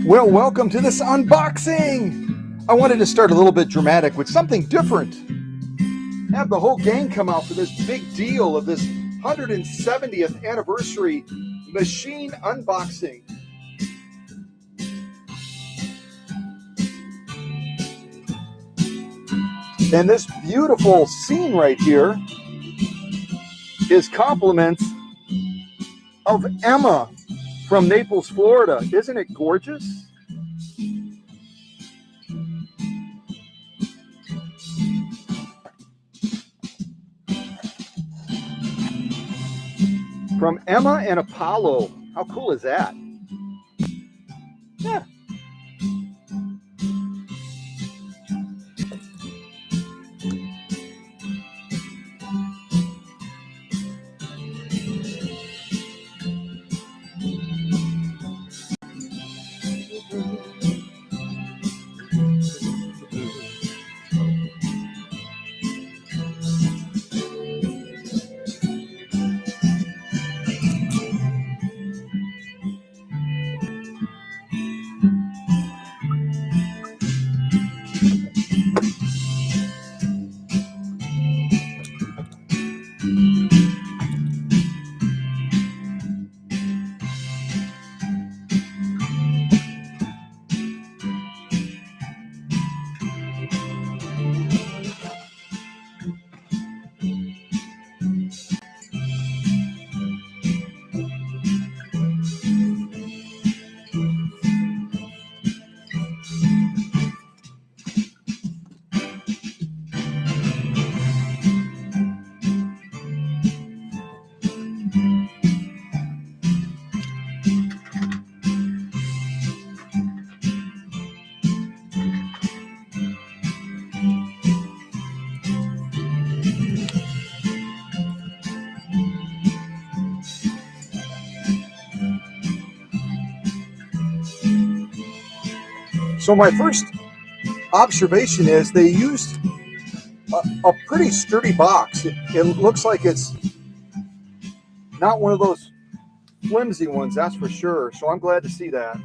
Well, welcome to this unboxing. I wanted to start a little bit dramatic with something different. Have the whole gang come out for this big deal of this 170th anniversary machine unboxing. And this beautiful scene right here is compliments of Emma from Naples, Florida. Isn't it gorgeous? From Emma and Apollo. How cool is that? Yeah. So my first observation is they used a pretty sturdy box. It looks like it's not one of those flimsy ones, that's for sure. So I'm glad to see that.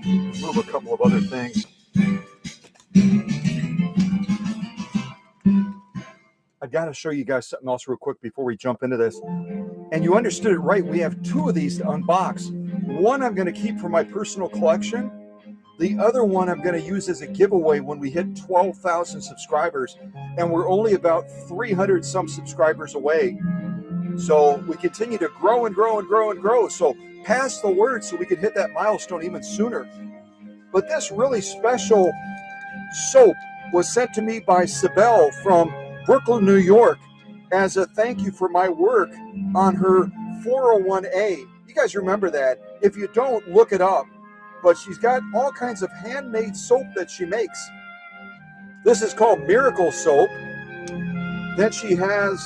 Move a couple of other things. I got to show you guys something else real quick before we jump into this. And you understood it right. We have two of these to unbox. One I'm going to keep for my personal collection. The other one I'm going to use as a giveaway when we hit 12,000 subscribers. And we're only about 300 some subscribers away. So we continue to grow and grow and grow and grow. So pass the word so we can hit that milestone even sooner. But this really special soap was sent to me by Sibel from Brooklyn, New York, as a thank you for my work on her 401A. You guys remember that? If you don't, look it up. But she's got all kinds of handmade soap that she makes. This is called Miracle Soap. Then she has,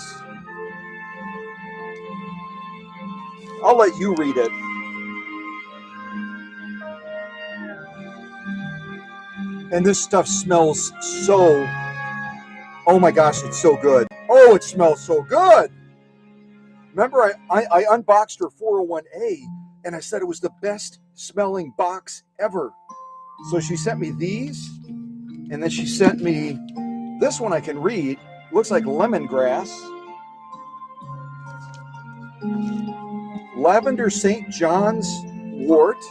I'll let you read it. And this stuff smells so, oh my gosh, it's so good. Oh, it smells so good. Remember, I unboxed her 401A and I said it was the best smelling box ever. So she sent me these, and then she sent me this one I can read. Looks like lemongrass. Lavender St. John's wort.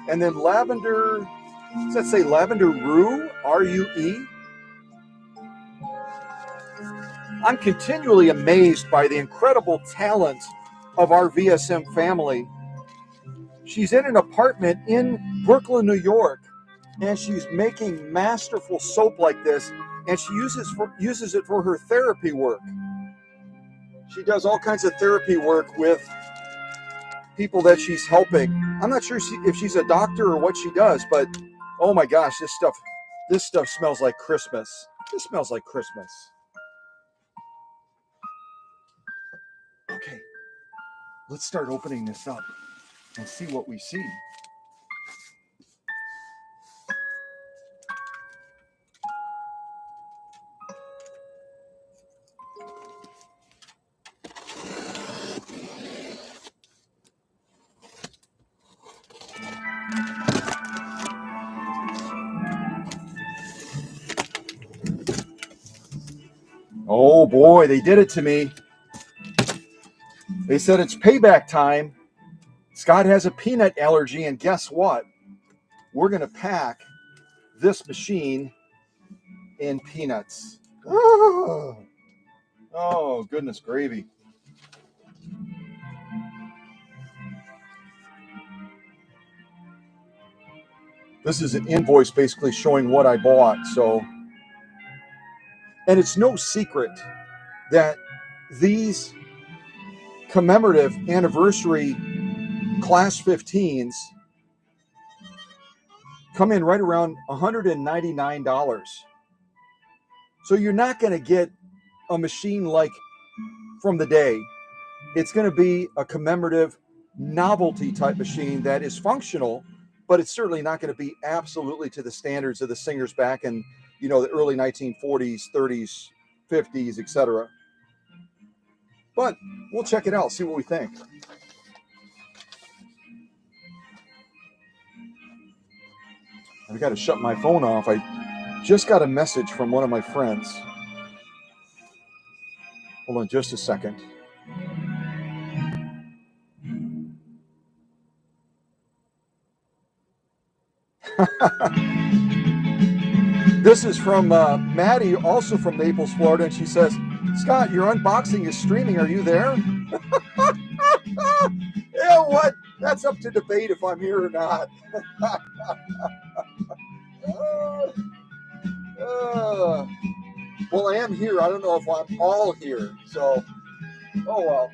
And then lavender, does that say lavender rue, R-U-E? I'm continually amazed by the incredible talent of our VSM family. She's in an apartment in Brooklyn, New York, and she's making masterful soap like this, and she uses it for her therapy work. She does all kinds of therapy work with people that she's helping. I'm not sure if she's a doctor or what she does, but oh my gosh, this stuff smells like Christmas. This smells like Christmas. Okay, let's start opening this up and see what we see. Oh boy, they did it to me. They said it's payback time. Scott has a peanut allergy, and guess what? We're going to pack this machine in peanuts. Oh, goodness gravy. This is an invoice basically showing what I bought. And it's no secret that these commemorative anniversary Class 15s come in right around $199. So you're not going to get a machine like from the day. It's going to be a commemorative novelty type machine that is functional, but it's certainly not going to be absolutely to the standards of the singers back in, the early 1940s, 30s, 50s, etc. But we'll check it out, see what we think. I've got to shut my phone off. I just got a message from one of my friends. Hold on just a second. This is from Maddie, also from Naples, Florida, and she says, Scott, your unboxing is streaming. Are you there? Yeah, what? That's up to debate if I'm here or not. Well, I am here. I don't know if I'm all here. So, oh well.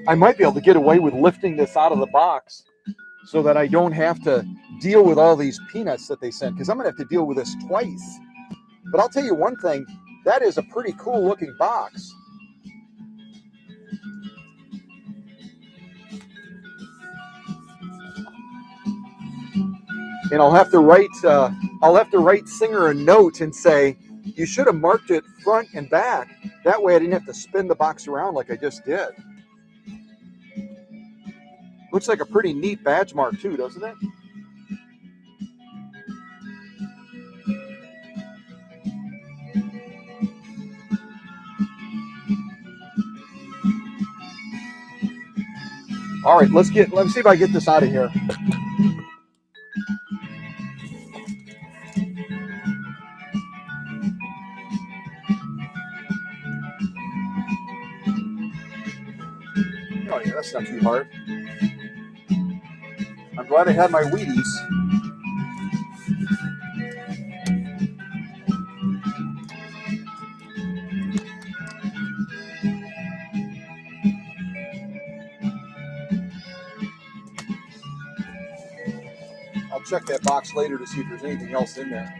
I might be able to get away with lifting this out of the box so that I don't have to deal with all these peanuts that they sent, because I'm going to have to deal with this twice. But I'll tell you one thing, that is a pretty cool looking box. And I'll have to write Singer a note and say, you should have marked it front and back. That way I didn't have to spin the box around like I just did. Looks like a pretty neat badge mark too, doesn't it? All right, let's see if I get this out of here. Oh yeah, that's not too hard. I'm glad I had my Wheaties. I'll check that box later to see if there's anything else in there.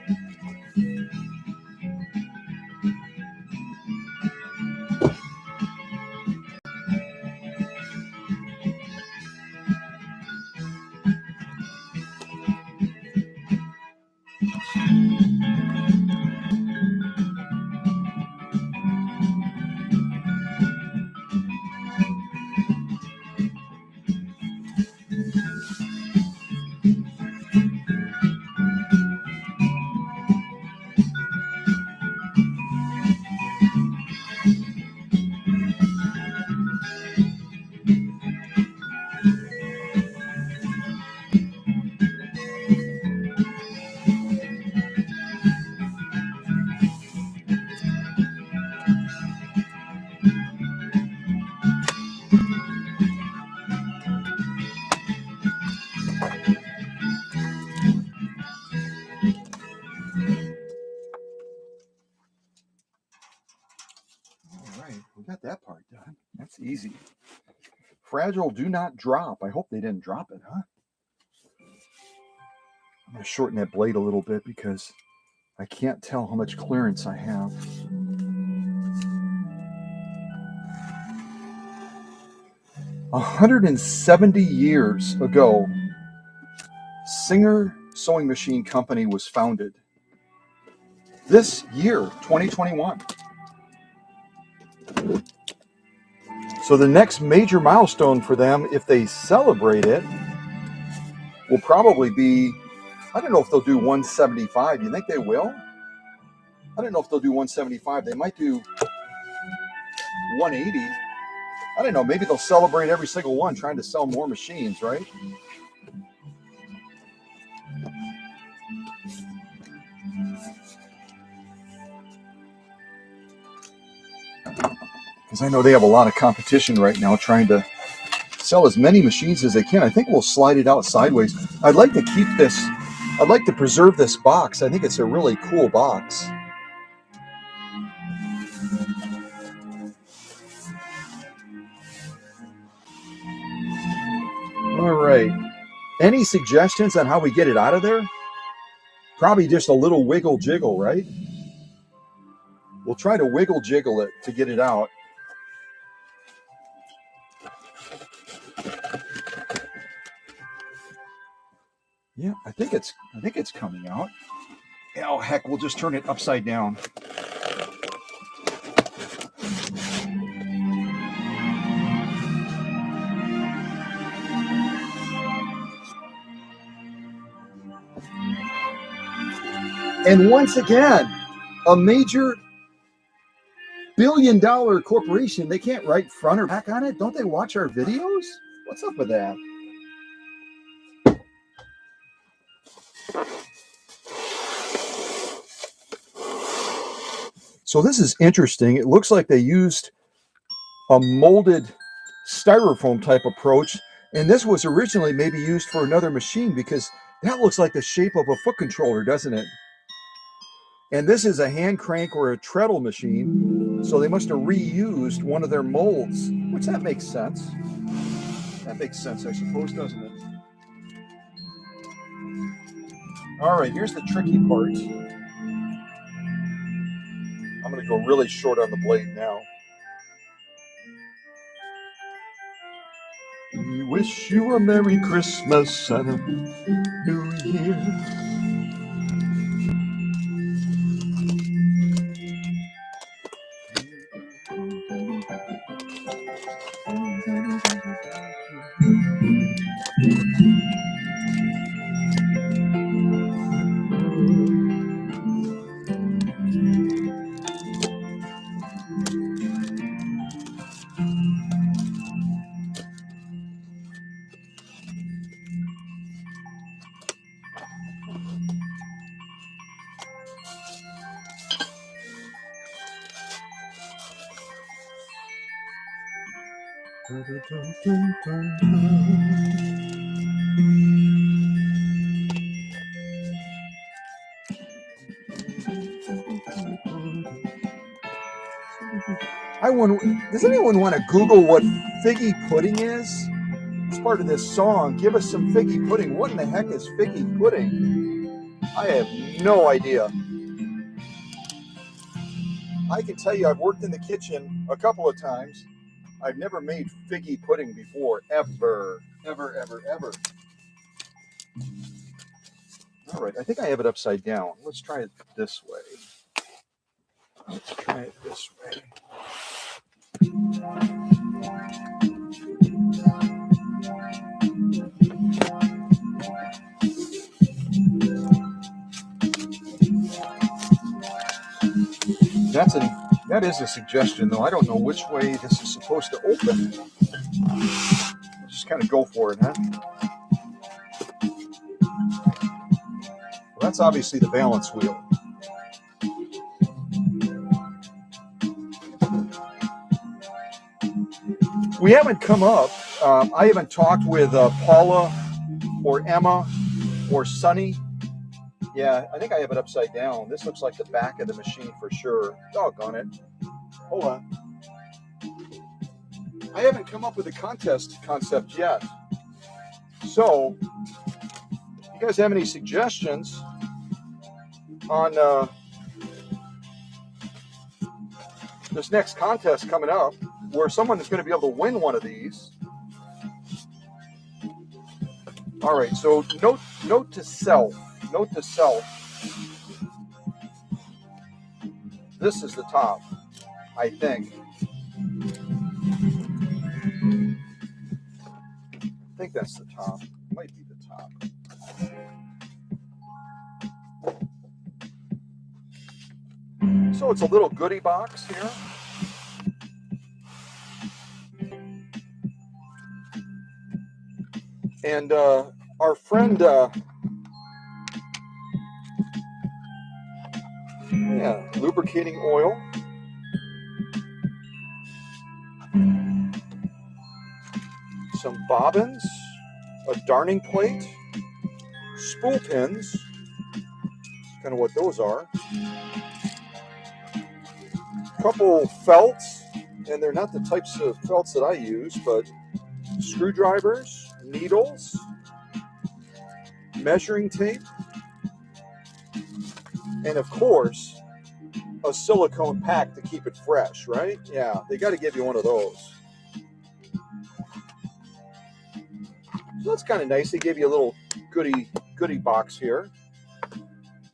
We got that part done. That's easy. Fragile, do not drop. I hope they didn't drop it, huh? I'm going to shorten that blade a little bit because I can't tell how much clearance I have. "170 years ago, Singer sewing machine company was founded? This year, 2021. So the next major milestone for them, if they celebrate it, will probably be, I don't know if they'll do 175. You think they will? I don't know if they'll do 175. They might do 180. I don't know. Maybe they'll celebrate every single one, trying to sell more machines, right? Because I know they have a lot of competition right now trying to sell as many machines as they can. I think we'll slide it out sideways. I'd like to keep this, I'd like to preserve this box. I think it's a really cool box. All right. Any suggestions on how we get it out of there? Probably just a little wiggle jiggle, right? We'll try to wiggle jiggle it to get it out. Yeah, I think it's coming out. Oh heck, we'll just turn it upside down. And once again, a major billion-dollar corporation, they can't write front or back on it? Don't they watch our videos? What's up with that? So this is interesting. It looks like they used a molded styrofoam type approach, and this was originally maybe used for another machine because that looks like the shape of a foot controller, doesn't it? And this is a hand crank or a treadle machine, so they must have reused one of their molds, which that makes sense. That makes sense, I suppose, doesn't it? All right, here's the tricky part. I'm going to go really short on the blade now. We wish you a Merry Christmas and a New Year. I wonder, does anyone want to Google what figgy pudding is? It's part of this song. Give us some figgy pudding. What in the heck is figgy pudding? I have no idea. I can tell you I've worked in the kitchen a couple of times. I've never made figgy pudding before, ever. All right, I think I have it upside down. Let's try it this way. That is a suggestion, though. I don't know which way this is supposed to open. We'll just kind of go for it, huh? Well, that's obviously the balance wheel. We haven't come up. I haven't talked with Paula or Emma or Sunny. Yeah, I think I have it upside down. This looks like the back of the machine for sure. Doggone it. Hold on. I haven't come up with a contest concept yet. So, if you guys have any suggestions on this next contest coming up, where someone is going to be able to win one of these, All right, so note to self. Note to self. This is the top, I think. I think that's the top. Might be the top. So it's a little goodie box here. And our friend, lubricating oil. Some bobbins, a darning plate, spool pins, kind of what those are. A couple felts, and they're not the types of felts that I use, but screwdrivers, needles, measuring tape, and of course, a silicone pack to keep it fresh, right? Yeah, they got to give you one of those. So that's kind of nice. They give you a little goodie box here.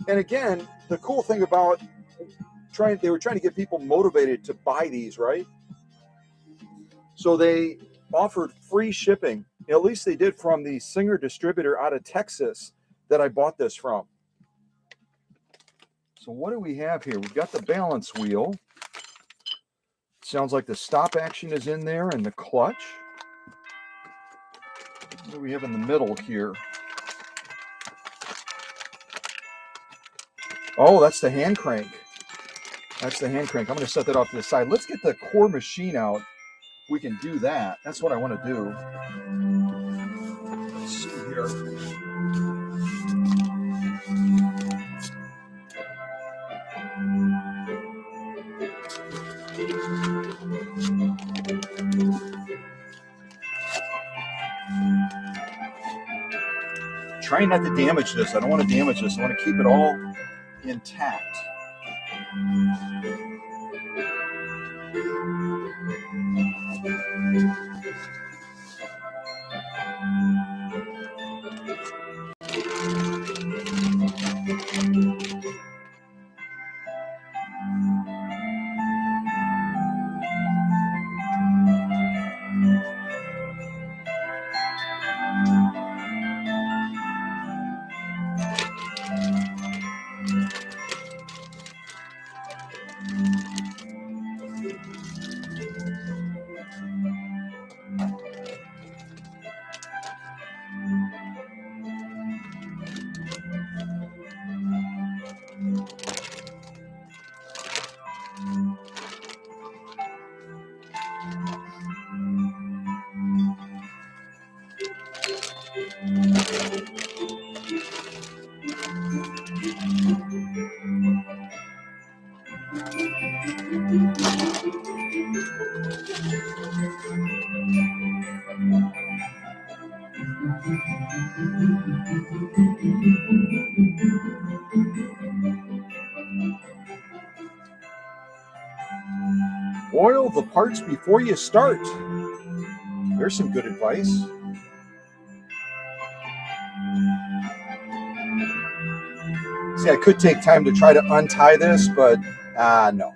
And again, the cool thing about they were trying to get people motivated to buy these, right? So they offered free shipping. At least they did from the Singer distributor out of Texas that I bought this from. So what do we have here? We've got the balance wheel. Sounds like the stop action is in there and the clutch. What do we have in the middle here? Oh, that's the hand crank. That's the hand crank. I'm going to set that off to the side. Let's get the core machine out. We can do that. That's what I want to do. Let's see here. Trying not to damage this. I don't want to damage this. I want to keep it all intact. Oil the parts before you start. There's some good advice. See, I could take time to try to untie this, but no.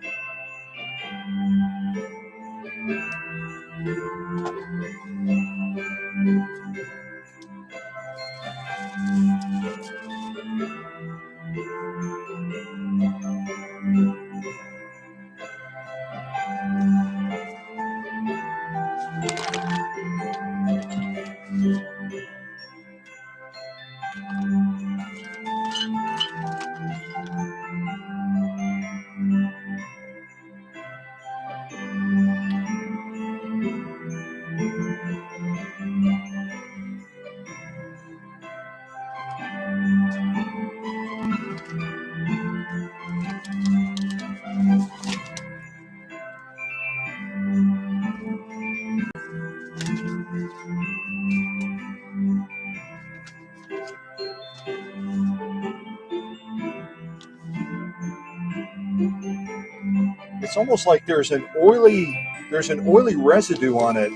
It's almost like there's an oily residue on it.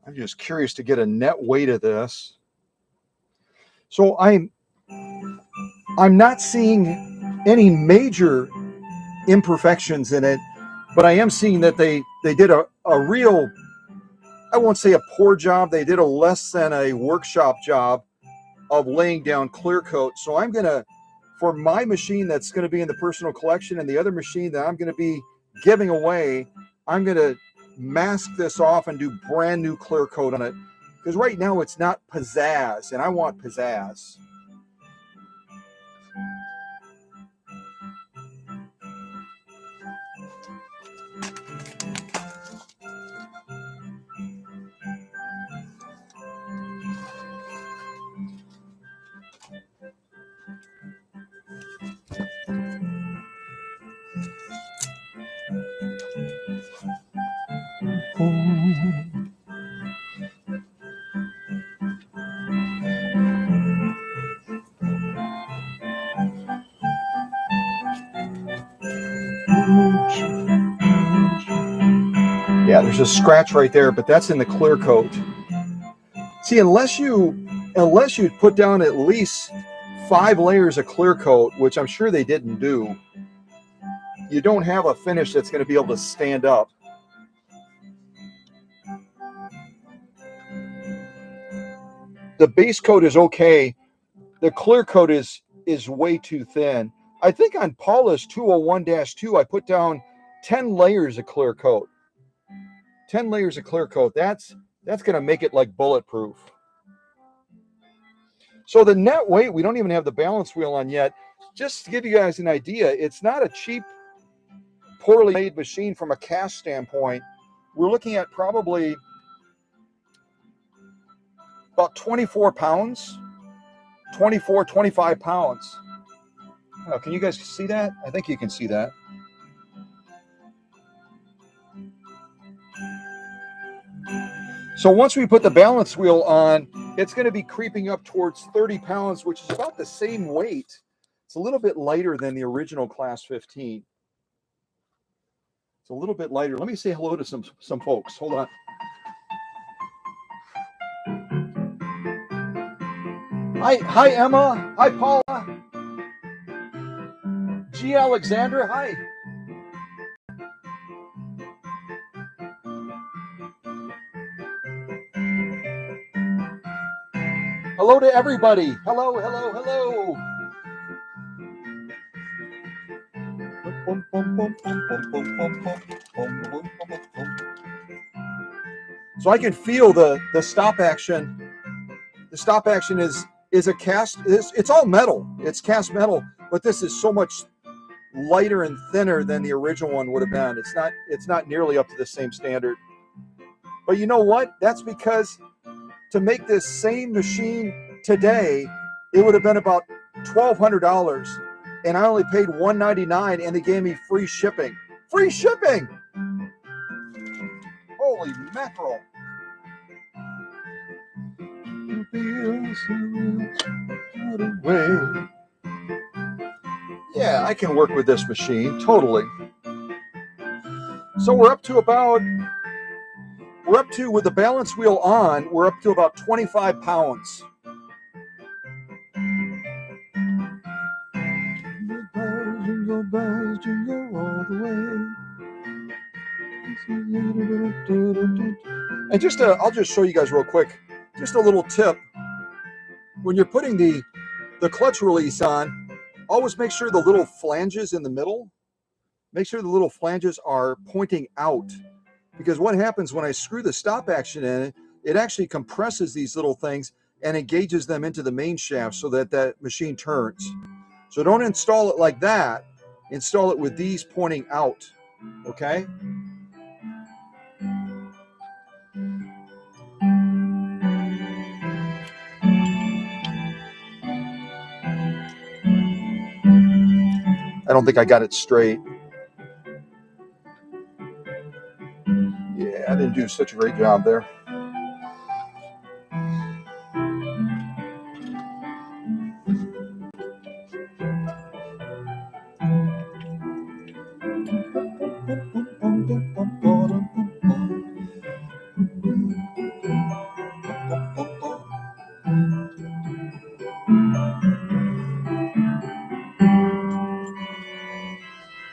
I'm just curious to get a net weight of this. So I'm not seeing any major imperfections in it, but I am seeing that they did a real, I won't say a poor job, they did a less than a workshop job of laying down clear coat. So I'm gonna, for my machine that's gonna be in the personal collection and the other machine that I'm gonna be giving away, I'm gonna mask this off and do brand new clear coat on it, because right now it's not pizzazz and I want pizzazz. Yeah, there's a scratch right there, but that's in the clear coat. See, unless you put down at least 5 layers of clear coat, which I'm sure they didn't do, you don't have a finish that's going to be able to stand up. The base coat is okay. The clear coat is way too thin. I think on Paula's 201-2, I put down 10 layers of clear coat. 10 layers of clear coat. That's going to make it like bulletproof. So the net weight, we don't even have the balance wheel on yet. Just to give you guys an idea, it's not a cheap, poorly made machine from a cast standpoint. We're looking at probably about 24 pounds, 24, 25 pounds. Oh, can you guys see that? I think you can see that. So once we put the balance wheel on, it's going to be creeping up towards 30 pounds, which is about the same weight. It's a little bit lighter than the original Class 15. It's a little bit lighter. Let me say hello to some folks. Hold on. Hi Emma. Hi Paula. G Alexandra. Hi. Hello to everybody. Hello, hello, hello. So I can feel the stop action. The stop action is a cast. It's all metal. It's cast metal, but this is so much lighter and thinner than the original one would have been. It's not nearly up to the same standard. But you know what? That's because to make this same machine today, it would have been about $1,200, and I only paid $199, and they gave me free shipping. Free shipping! Holy mackerel! Yeah, I can work with this machine totally. So we're up to with the balance wheel on, we're up to about 25 pounds. Jingle bells, jingle all the way. And I'll just show you guys real quick, just a little tip. When you're putting the clutch release on, always make sure the little flanges in the middle, make sure the little flanges are pointing out. Because what happens when I screw the stop action in, it actually compresses these little things and engages them into the main shaft so that that machine turns. So don't install it like that. Install it with these pointing out, okay? I don't think I got it straight. Yeah, I didn't do such a great job there.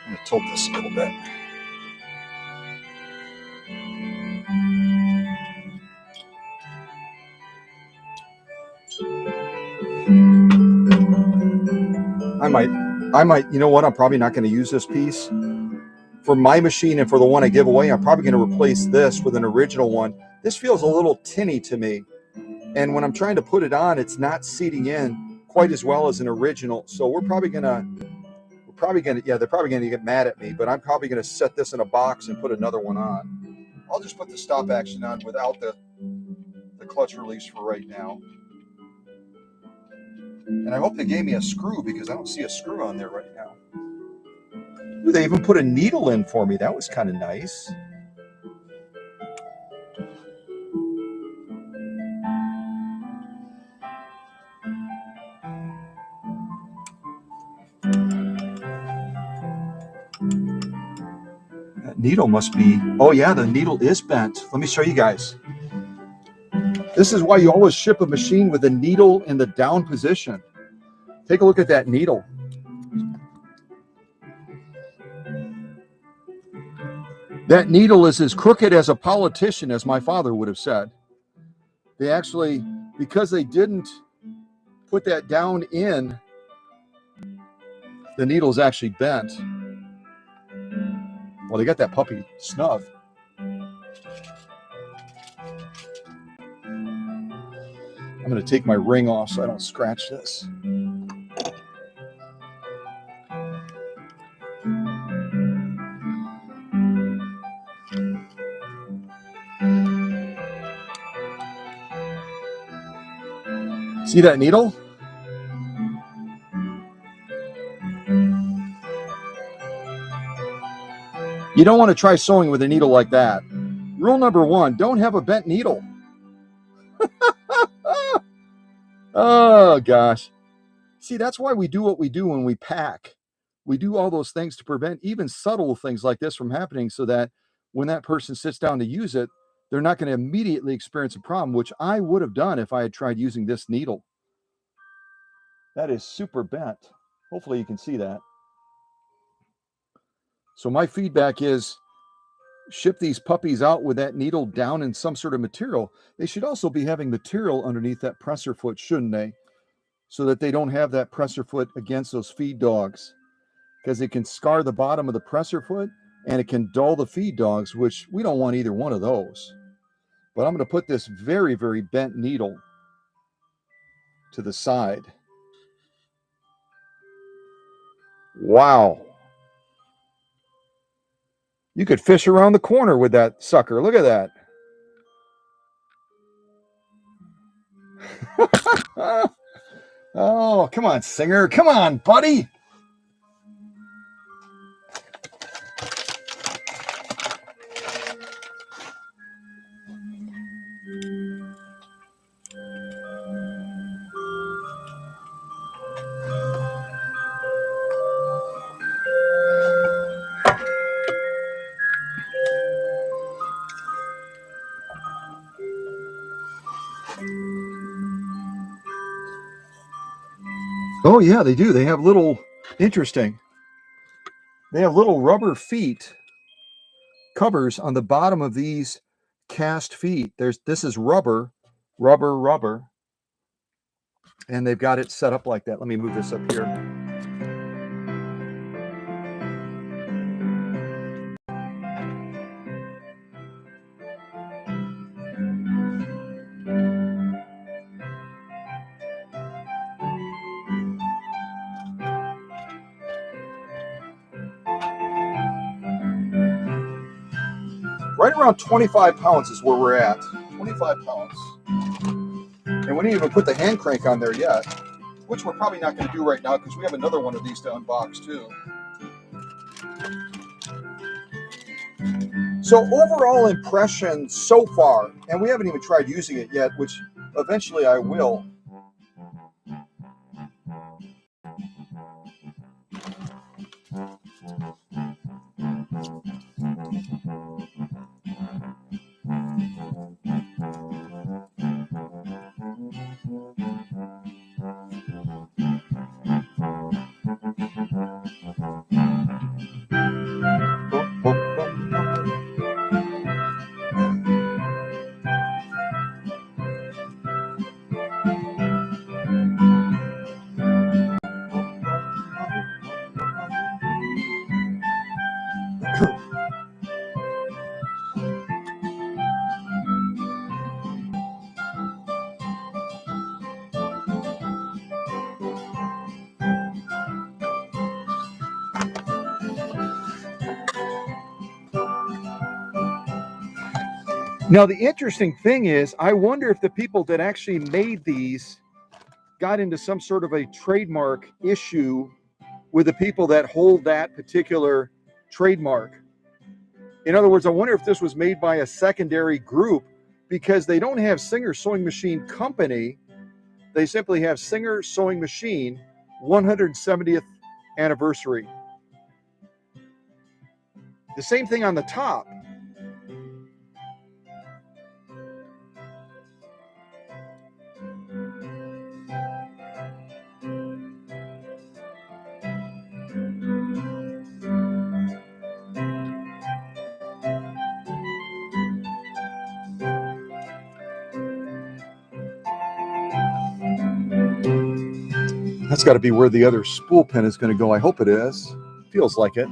I'm going to tilt this a little bit. I might, you know what? I'm probably not going to use this piece. For my machine and for the one I give away, I'm probably going to replace this with an original one. This feels a little tinny to me. And when I'm trying to put it on, it's not seating in quite as well as an original. So they're probably going to get mad at me, but I'm probably going to set this in a box and put another one on. I'll just put the stop action on without the clutch release for right now. And I hope they gave me a screw because I don't see a screw on there right now. Ooh, they even put a needle in for me. That was kind of nice. That needle must be, oh yeah, the needle is bent. Let me show you guys. This is why you always ship a machine with a needle in the down position. Take a look at that needle. That needle is as crooked as a politician, as my father would have said. They actually, because they didn't put that down in, the needle's actually bent. Well, they got that puppy snug. I'm going to take my ring off so I don't scratch this. See that needle? You don't want to try sewing with a needle like that. Rule number 1, don't have a bent needle. Oh, gosh. See, that's why we do what we do when we pack. We do all those things to prevent even subtle things like this from happening so that when that person sits down to use it, they're not going to immediately experience a problem, which I would have done if I had tried using this needle. That is super bent. Hopefully you can see that. So my feedback is ship these puppies out with that needle down in some sort of material. They should also be having material underneath that presser foot, shouldn't they? So that they don't have that presser foot against those feed dogs, because it can scar the bottom of the presser foot and it can dull the feed dogs, which we don't want either one of those. But I'm going to put this very, very bent needle to the side. Wow. You could fish around the corner with that sucker. Look at that. Oh, come on, Singer. Come on, buddy. Oh, yeah, they do. They have little, interesting. They have little rubber feet covers on the bottom of these cast feet. This is rubber, and they've got it set up like that. Let me move this up here. right around 25 pounds is where we're at. 25 pounds. And we didn't even put the hand crank on there yet, which we're probably not going to do right now because we have another one of these to unbox too. So overall impression so far, and we haven't even tried using it yet, which eventually I will. Now, the interesting thing is, I wonder if the people that actually made these got into some sort of a trademark issue with the people that hold that particular trademark. In other words, I wonder if this was made by a secondary group because they don't have Singer Sewing Machine Company. They simply have Singer Sewing Machine 170th anniversary. The same thing on the top. That's got to be where the other spool pin is going to go. I hope it is. Feels like it.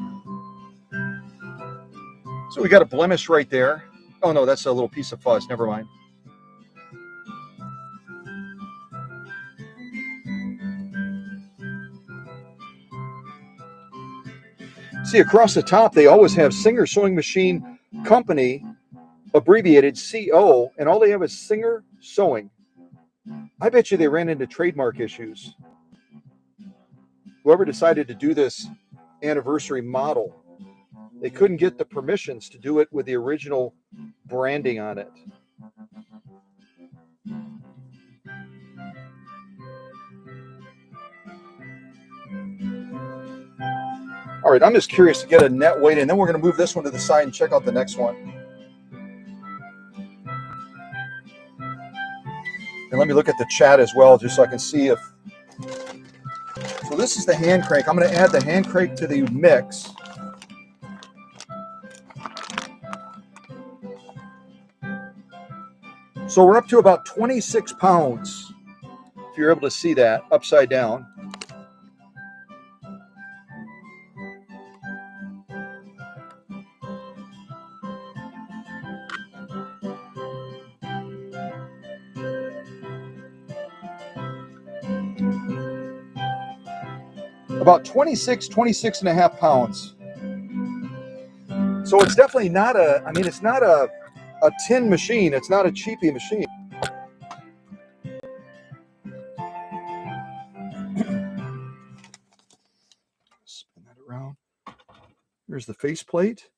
So we got a blemish right there. Oh no, that's a little piece of fuzz. Never mind. See, across the top, they always have Singer Sewing Machine Company, abbreviated CO, and all they have is Singer Sewing. I bet you they ran into trademark issues. Whoever decided to do this anniversary model, they couldn't get the permissions to do it with the original branding on it. All right, I'm just curious to get a net weight, and then we're going to move this one to the side and check out the next one. And let me look at the chat as well, just so I can see if... So this is the hand crank. I'm going to add the hand crank to the mix. So we're up to about 26 pounds, if you're able to see that, upside down. About 26 and a half pounds. So it's definitely not a, I mean, it's not a tin machine. It's not a cheapy machine. Spin that around. Here's the faceplate.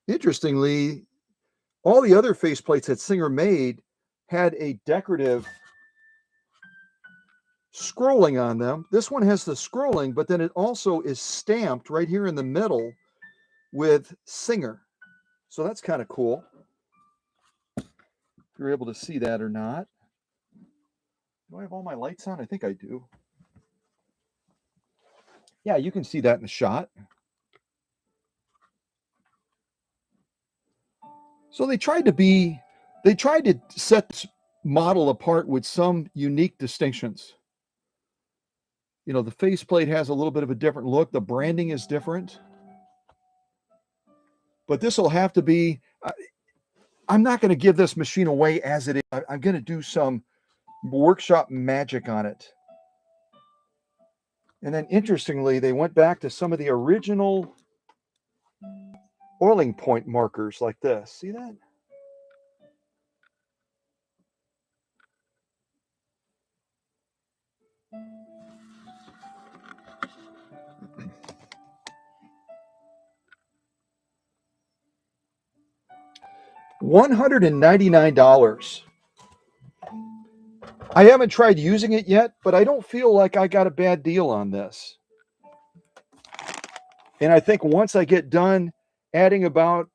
Interestingly, all the other faceplates that Singer made had a decorative scrolling on them. This one has the scrolling, but then it also is stamped right here in the middle with Singer. So that's kind of cool. If you're able to see that or not. Do I have all my lights on? I think I do. Yeah, you can see that in the shot. So they tried to set this model apart with some unique distinctions. You know, the faceplate has a little bit of a different look. The branding is different. But this will have to be, I'm not going to give this machine away as it is. I'm going to do some workshop magic on it. And then interestingly, they went back to some of the original oiling point markers like this. See that? $199. I haven't tried using it yet, but I don't feel like I got a bad deal on this. And I think once I get done adding about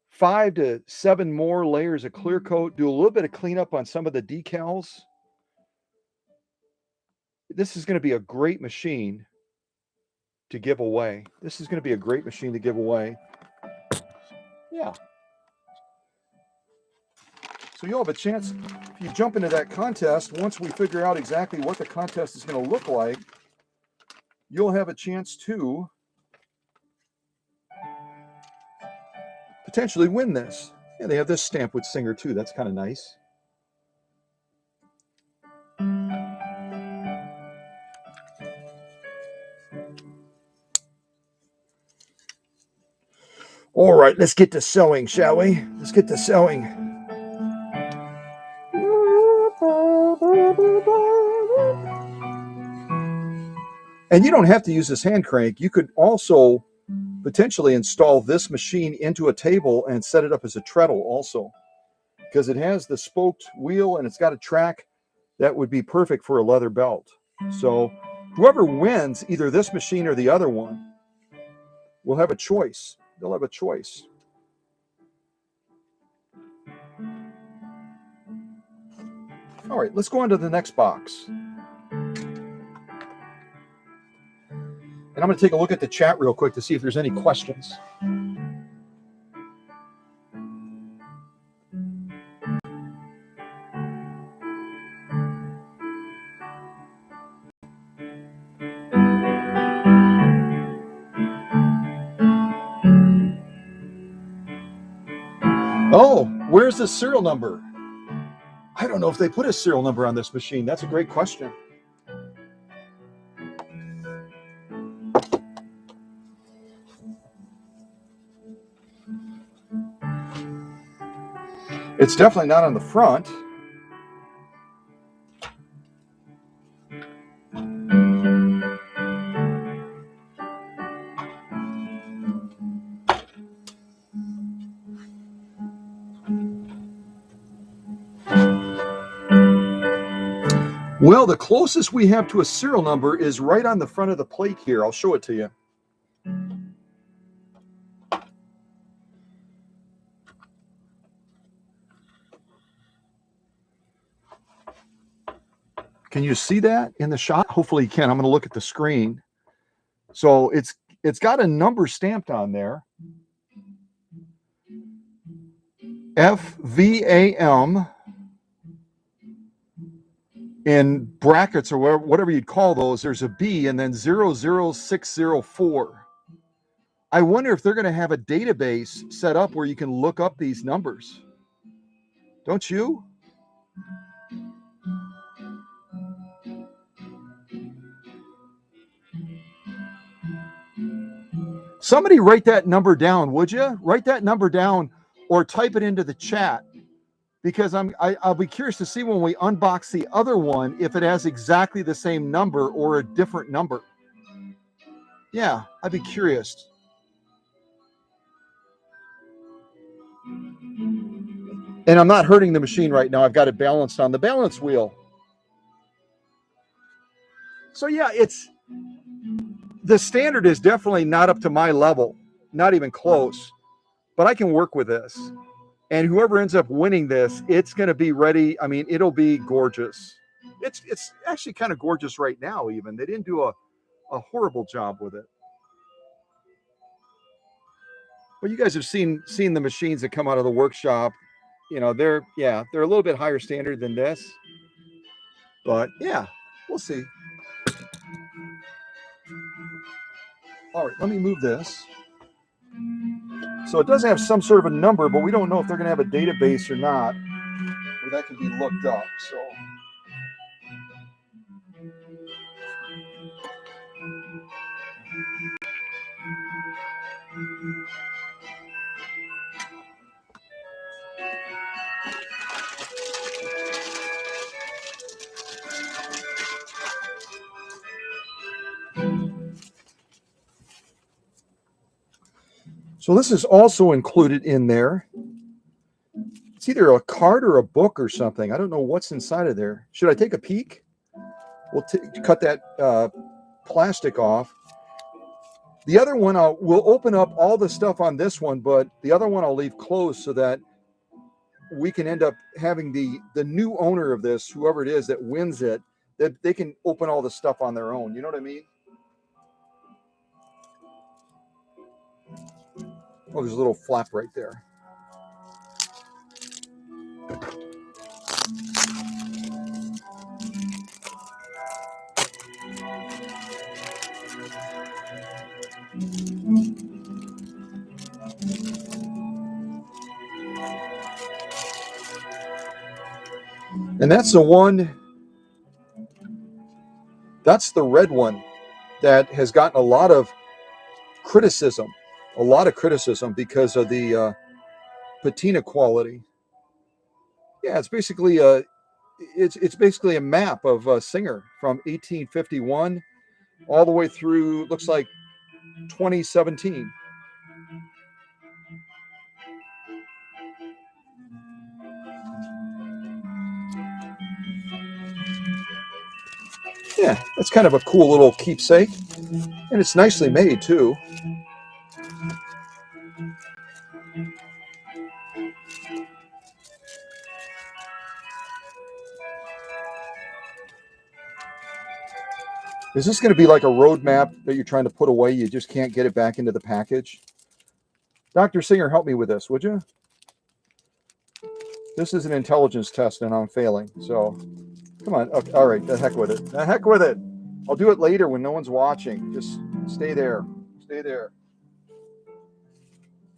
5 to 7 more layers of clear coat, do a little bit of cleanup on some of the decals, this is going to be a great machine to give away. This is going to be a great machine to give away. Yeah. So you'll have a chance, if you jump into that contest, once we figure out exactly what the contest is going to look like, you'll have a chance to potentially win this. Yeah, they have this stamp with Singer too. That's kind of nice. All right, let's get to sewing, shall we? Let's get to sewing. And you don't have to use this hand crank. You could also potentially install this machine into a table and set it up as a treadle also, because it has the spoked wheel and it's got a track that would be perfect for a leather belt. So whoever wins either this machine or the other one will have a choice. They'll have a choice. All right, let's go on to the next box. And I'm going to take a look at the chat real quick to see if there's any questions. Oh, where's the serial number? I don't know if they put a serial number on this machine. That's a great question. It's definitely not on the front. Well, the closest we have to a serial number is right on the front of the plate here. I'll show it to you. Can you see that in the shot? Hopefully you can. I'm going to look at the screen. So it's got a number stamped on there. FVAM in brackets or whatever you'd call those. There's a B and then 00604. I wonder if they're going to have a database set up where you can look up these numbers. Don't you? Somebody write that number down, would you? Write that number down or type it into the chat, because I'll be curious to see when we unbox the other one if it has exactly the same number or a different number. Yeah, I'd be curious. And I'm not hurting the machine right now. I've got it balanced on the balance wheel. So yeah, the standard is definitely not up to my level, not even close, but I can work with this. And whoever ends up winning this, it's going to be ready. I mean, it'll be gorgeous. It's actually kind of gorgeous right now even. They didn't do a horrible job with it. But you guys have seen the machines that come out of the workshop. You know, they're a little bit higher standard than this. But yeah, we'll see. All right, let me move this. So it does have some sort of a number, but we don't know if they're going to have a database or not, where that can be looked up. So So this is also included in there. It's either a card or a book or something. I don't know what's inside of there. Should I take a peek? We'll cut that plastic off. The other one, we'll open up all the stuff on this one, but the other one I'll leave closed so that we can end up having the new owner of this, whoever it is that wins it, that they can open all the stuff on their own. You know what I mean? Oh, there's a little flap right there. And that's the one, that's the red one that has gotten a lot of criticism because of the patina quality. Yeah, it's basically a map of Singer from 1851 all the way through, looks like 2017. Yeah, it's kind of a cool little keepsake, and it's nicely made too. Is this going to be like a road map that you're trying to put away? You just can't get it back into the package? Dr. Singer, help me with this, would you? This is an intelligence test, and I'm failing. So, come on. Okay, all right, the heck with it. The heck with it. I'll do it later when no one's watching. Just stay there. Stay there.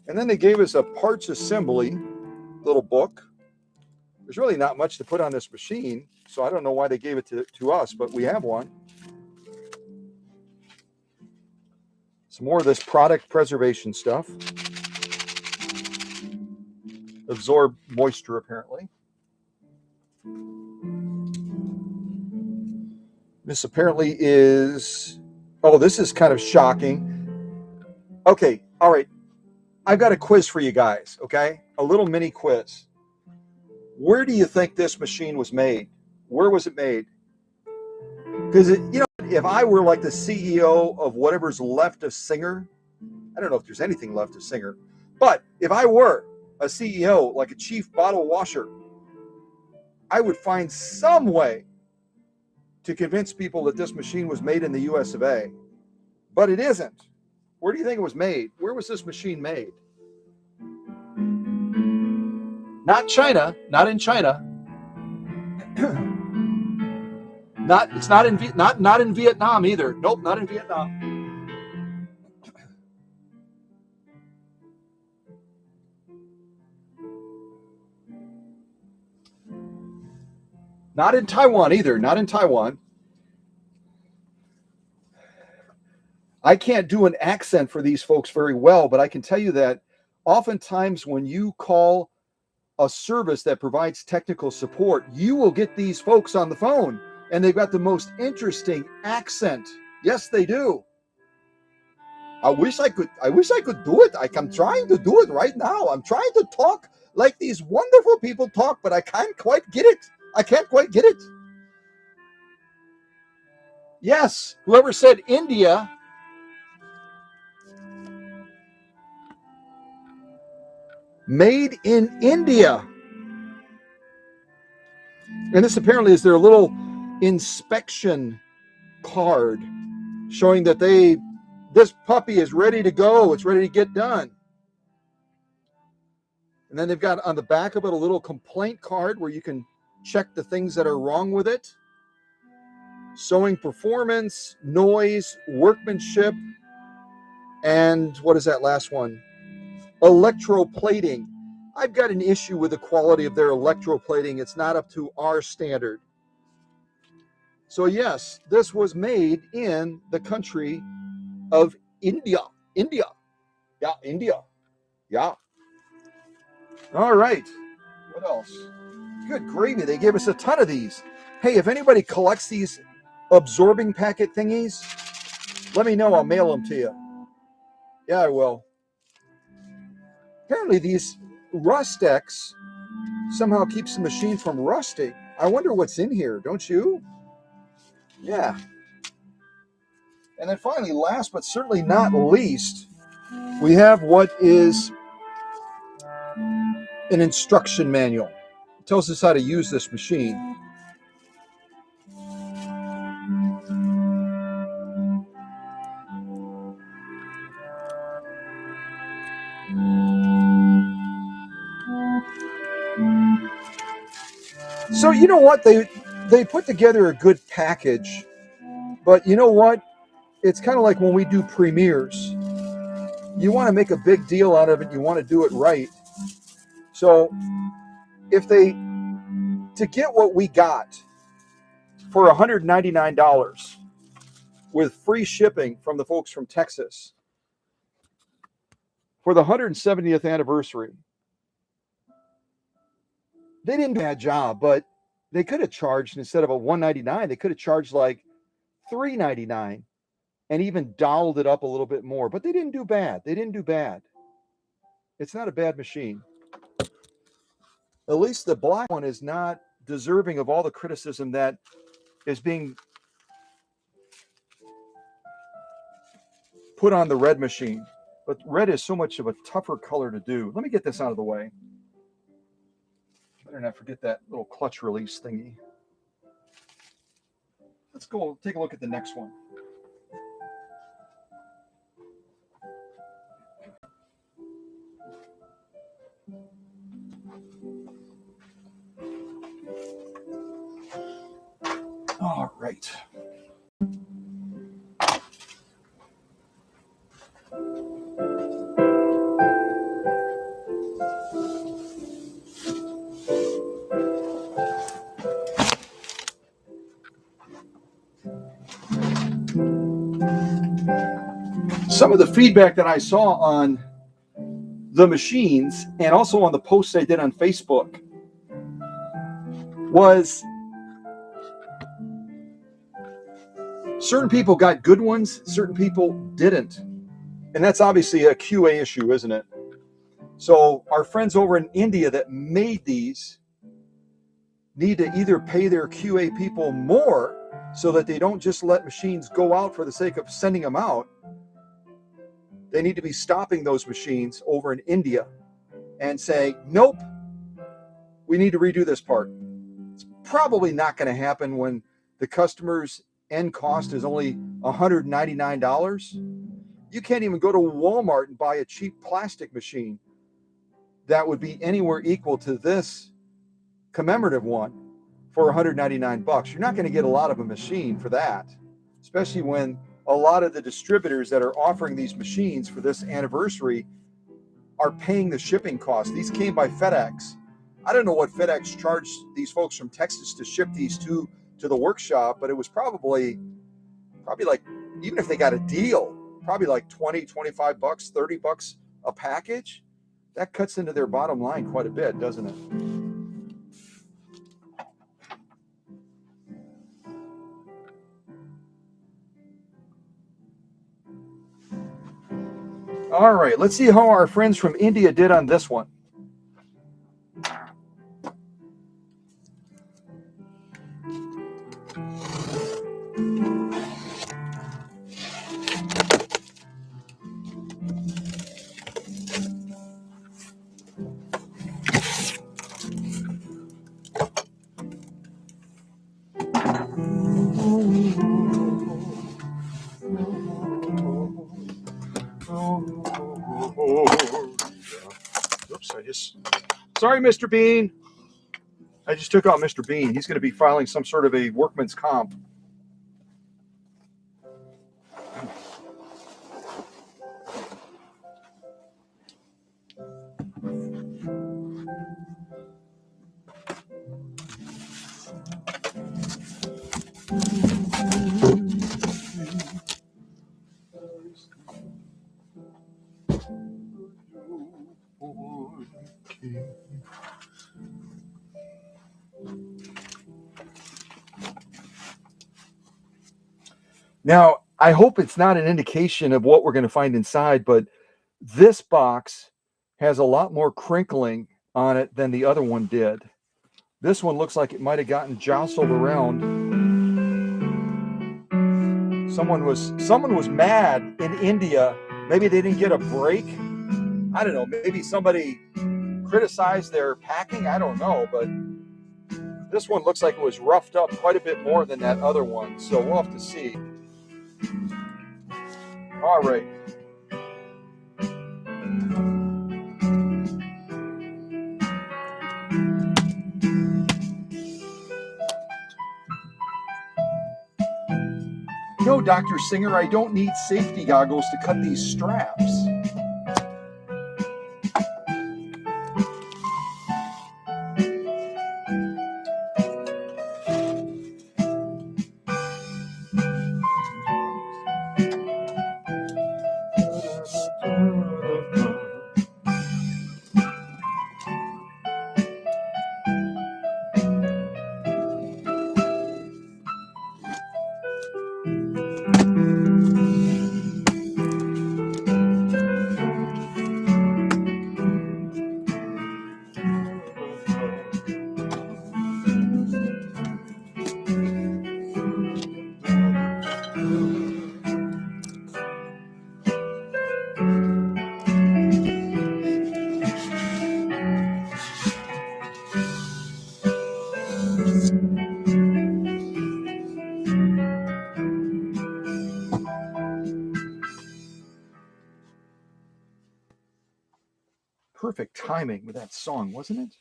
And then they gave us a parts assembly little book. There's really not much to put on this machine, so I don't know why they gave it to us, but we have one. Some more of this product preservation stuff. Absorb moisture, apparently. This apparently is, oh, this is kind of shocking. Okay, all right. I've got a quiz for you guys, okay? A little mini quiz. Where do you think this machine was made? Where was it made? Because, if I were like the CEO of whatever's left of Singer, I don't know if there's anything left of Singer, but if I were a CEO, like a chief bottle washer, I would find some way to convince people that this machine was made in the US of A. But it isn't. Where do you think it was made? Where was this machine made? Not China, not in China. It's not in Vietnam either. Nope, not in Vietnam. Not in Taiwan either. Not in Taiwan. I can't do an accent for these folks very well, but I can tell you that oftentimes when you call a service that provides technical support, you will get these folks on the phone, and they've got the most interesting accent. Yes, they do. I wish I could do it. I'm trying to do it right now. I'm trying to talk like these wonderful people talk, but I can't quite get it. I can't quite get it. Yes, whoever said India. Made in India. And this apparently is their little inspection card showing that this puppy is ready to go. It's ready to get done. And then they've got on the back of it a little complaint card where you can check the things that are wrong with it. Sewing performance, noise, workmanship, and what is that last one? Electroplating. I've got an issue with the quality of their electroplating. It's not up to our standard. So yes, this was made in the country of India. India. Yeah, India. Yeah. All right. What else? Good gravy. They gave us a ton of these. Hey, if anybody collects these absorbing packet thingies, let me know. I'll mail them to you. Yeah, I will. Apparently these Rustex somehow keeps the machine from rusting. I wonder what's in here, don't you? Yeah. And then finally, last but certainly not least, we have what is an instruction manual. It tells us how to use this machine. So you know what? They put together a good package, but you know what? It's kind of like when we do premieres. You want to make a big deal out of it. You want to do it right. So if they, to get what we got for $199 with free shipping from the folks from Texas for the 170th anniversary, they didn't do a bad job, but they could have charged, instead of a $199, they could have charged like $399 and even dolled it up a little bit more. But they didn't do bad. They didn't do bad. It's not a bad machine. At least the black one is not deserving of all the criticism that is being put on the red machine. But red is so much of a tougher color to do. Let me get this out of the way. Better not forget that little clutch release thingy. Let's go take a look at the next one. All right. Some of the feedback that I saw on the machines and also on the posts I did on Facebook was certain people got good ones, certain people didn't. And that's obviously a QA issue, isn't it? So our friends over in India that made these need to either pay their QA people more so that they don't just let machines go out for the sake of sending them out. They need to be stopping those machines over in India and saying, nope, we need to redo this part. It's probably not going to happen when the customer's end cost is only $199. You can't even go to Walmart and buy a cheap plastic machine that would be anywhere equal to this commemorative one for $199. You're not going to get a lot of a machine for that, especially when a lot of the distributors that are offering these machines for this anniversary are paying the shipping costs. These came by FedEx. I don't know what FedEx charged these folks from Texas to ship these to the workshop, but it was probably like, even if they got a deal, probably like 20, 25 bucks, 30 bucks a package. That cuts into their bottom line quite a bit, doesn't it? All right, let's see how our friends from India did on this one. Oops, sorry, Mr. Bean. I just took out Mr. Bean. He's going to be filing some sort of a workman's comp. Now, I hope it's not an indication of what we're going to find inside, but this box has a lot more crinkling on it than the other one did. This one looks like it might have gotten jostled around. Someone was mad in India. Maybe they didn't get a break. I don't know. Maybe somebody criticized their packing. I don't know. But this one looks like it was roughed up quite a bit more than that other one. So we'll have to see. All right. No, Dr. Singer, I don't need safety goggles to cut these straps. Perfect timing with that song, wasn't it?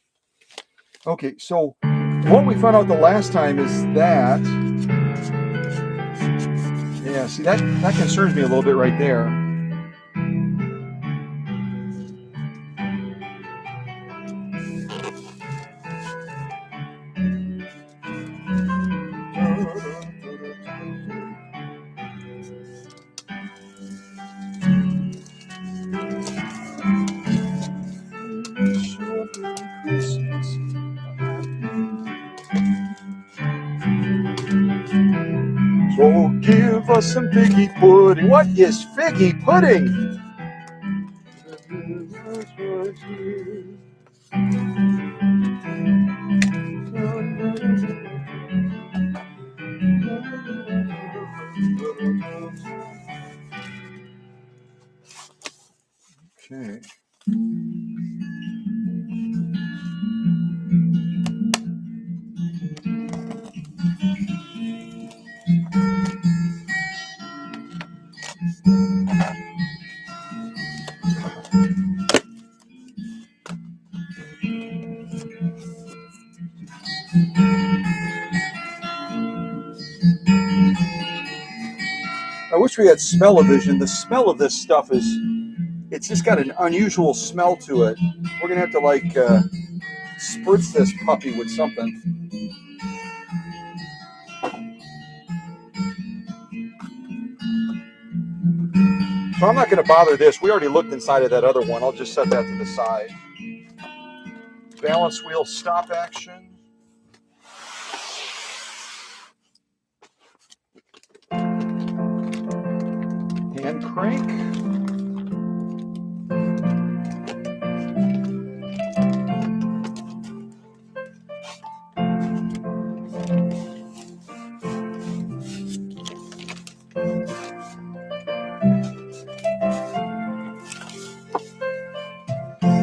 Okay, so what we found out the last time is that, yeah, see, that concerns me a little bit right there. So give us some figgy pudding. What is figgy pudding? Okay. I wish we had smell-o-vision. The smell of this stuff it's just got an unusual smell to it. We're going to have to like spritz this puppy with something. So I'm not going to bother this. We already looked inside of that other one. I'll just set that to the side. Balance wheel stop action. Hand crank.